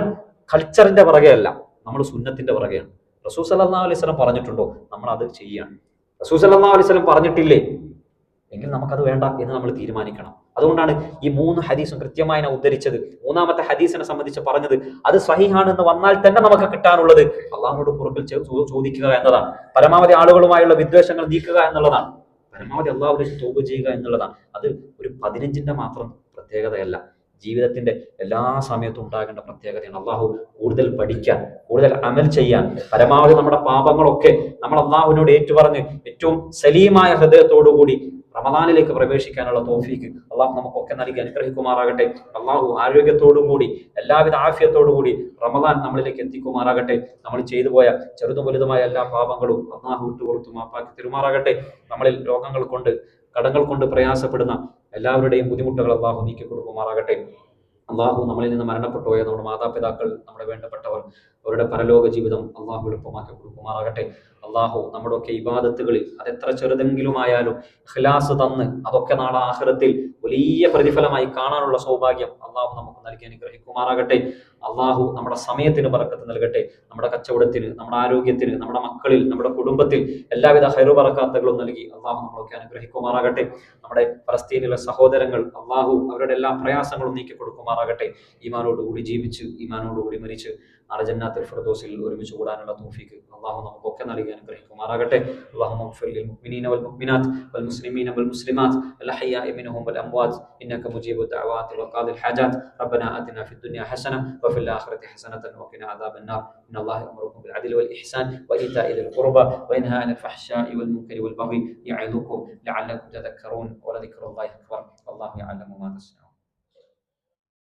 കൾച്ചറിന്റെ പുറകെയല്ല, നമ്മൾ സുന്നത്തിന്റെ പുറകെയാണ്. റസൂൽ സല്ലല്ലാഹു അലൈഹി വസല്ലം പറഞ്ഞിട്ടുണ്ടോ, നമ്മൾ അത് ചെയ്യാണ്. റസൂൽ സല്ലല്ലാഹു അലൈഹി വസല്ലം പറഞ്ഞിട്ടില്ലേ എങ്കിൽ നമുക്കത് വേണ്ട എന്ന് നമ്മൾ തീരുമാനിക്കണം. അതുകൊണ്ടാണ് ഈ 3 ഹദീസും കൃത്യമായി ഞാൻ ഉദ്ധരിച്ചത്. മൂന്നാമത്തെ ഹദീസിനെ സംബന്ധിച്ച് പറഞ്ഞത് അത് സ്വഹീഹാണെന്ന് വന്നാൽ തന്നെ നമുക്ക് കിട്ടാനുള്ളത് അള്ളാഹുവോട് പുറകിൽ ചോദിക്കുക എന്നതാണ്. പരമാവധി ആളുകളുമായുള്ള വിദ്വേഷങ്ങൾ നീക്കുക എന്നുള്ളതാണ്. പരമാവധി അള്ളാഹുവിലേക്ക് തൗബ ചെയ്യുക എന്നുള്ളതാണ്. അത് ഒരു 15 മാത്രം പ്രത്യേകതയല്ല, ജീവിതത്തിന്റെ എല്ലാ സമയത്തും ഉണ്ടാകേണ്ട പ്രത്യേകതയാണ്. അള്ളാഹു കൂടുതൽ പഠിക്കാൻ, കൂടുതൽ അമൽ ചെയ്യാൻ, പരമാവധി നമ്മുടെ പാപങ്ങളൊക്കെ നമ്മൾ അള്ളാഹുവിനോട് ഏറ്റുപറഞ്ഞ് ഏറ്റവും സലീമായ ഹൃദയത്തോടുകൂടി റമദാനിലേക്ക് പ്രവേശിക്കാനുള്ള തൗഫീക്ക് അള്ളാഹു നമുക്കൊക്കെ നൽകി അനുഗ്രഹിക്കുമാറാകട്ടെ. അള്ളാഹു ആരോഗ്യത്തോടുകൂടി എല്ലാവിധ ആഫിയത്തോടുകൂടി റമദാൻ നമ്മളിലേക്ക് എത്തിക്കുമാറാകട്ടെ. നമ്മൾ ചെയ്തു പോയ ചെറുതും വലുതുമായ എല്ലാ പാപങ്ങളും അള്ളാഹു വിട്ടുപുറത്തു മാപ്പാക്കി തിരുമാറാകട്ടെ. നമ്മളിൽ രോഗങ്ങൾ കൊണ്ട്, കടങ്ങൾ കൊണ്ട് പ്രയാസപ്പെടുന്ന എല്ലാവരുടെയും ബുദ്ധിമുട്ടുകൾ അള്ളാഹു നീക്കി കൊടുക്കുമാറാകട്ടെ. അള്ളാഹു നമ്മളിൽ നിന്ന് മരണപ്പെട്ടു പോയ നമ്മുടെ മാതാപിതാക്കൾ, നമ്മുടെ വേണ്ടപ്പെട്ടവർ, അവരുടെ പരലോക ജീവിതം അള്ളാഹു എളുപ്പമാക്കി കൊടുക്കുമാറാകട്ടെ. അള്ളാഹു നമ്മുടെ ഒക്കെ ഇബാദത്തുകളിൽ അതെത്ര ചെറുതെങ്കിലുമായാലും ഇഖ്ലാസ് തന്ന് അതൊക്കെ നാളെ ആഖിറത്തിൽ വലിയ പ്രതിഫലമായി കാണാനുള്ള സൗഭാഗ്യം അള്ളാഹു നമുക്ക് നൽകി അനുഗ്രഹിക്കുമാറാകട്ടെ. അള്ളാഹു നമ്മുടെ സമയത്തിന് ബറക്കത്ത് നൽകട്ടെ. നമ്മുടെ കച്ചവടത്തിന്, നമ്മുടെ ആരോഗ്യത്തിന്, നമ്മുടെ മക്കളിൽ, നമ്മുടെ കുടുംബത്തിൽ എല്ലാവിധ ഖൈറു ബറക്കാത്തുകളും നൽകി അള്ളാഹു നമ്മളൊക്കെ അനുഗ്രഹിക്കുമാറാകട്ടെ. നമ്മുടെ ഫലസ്തീനിലെ സഹോദരങ്ങൾ അള്ളാഹു അവരുടെ എല്ലാ പ്രയാസങ്ങളും നീക്കി കൊടുക്കുമാറാകട്ടെ. ഈമാനോടുകൂടി ജീവിച്ച് ഈമാനോടുകൂടി മരിച്ച് നാളെ ജന്നാത്തുൽ ഫിർദൗസിൽ ഒരുമിച്ച് കൂടാനുള്ള തൗഫീക്ക് അള്ളാഹു നമുക്കൊക്കെ നൽകി അനുഗ്രഹിക്കുമാറാകട്ടെ. അല്ലാഹുമ്മ ഗ്ഫിർ ലിൽ മുഅ്മിനീന വൽ മുഅ്മിനാത്ത് വൽ മുസ്ലിമീന വൽ മുസ്ലിമാത്ത് അൽ അഹ്യാഇ മിൻഹും വൽ അംവാത്ത് ഇന്നക മുജീബു ദഅവാതി വഖാദിൽ ഹാജാത്ത്. റബ്ബനാ ആതിനാ ഫിദ് ദുനിയ ഹസന വഫിൽ ആഖിറതി ഹസനതൻ വഖിനാ അദാബൻ നാർ. ഇന്നല്ലാഹ യഅമുറുകും ബിൽ അദ്ലി വൽ ഇഹ്സാൻ വഇതാഇ ദിൽ ഖുർബ വയൻഹാ അനിൽ ഫഹ്ശാഇ വൽ മുൻകരി വൽ ബഗി യഅദുകും ലഅല്ലകും തദക്കറൂൻ വലദിക്റുല്ലാഹി അക്ബർ. വല്ലാഹു യഅലമു മാ തസ്നഊൻ.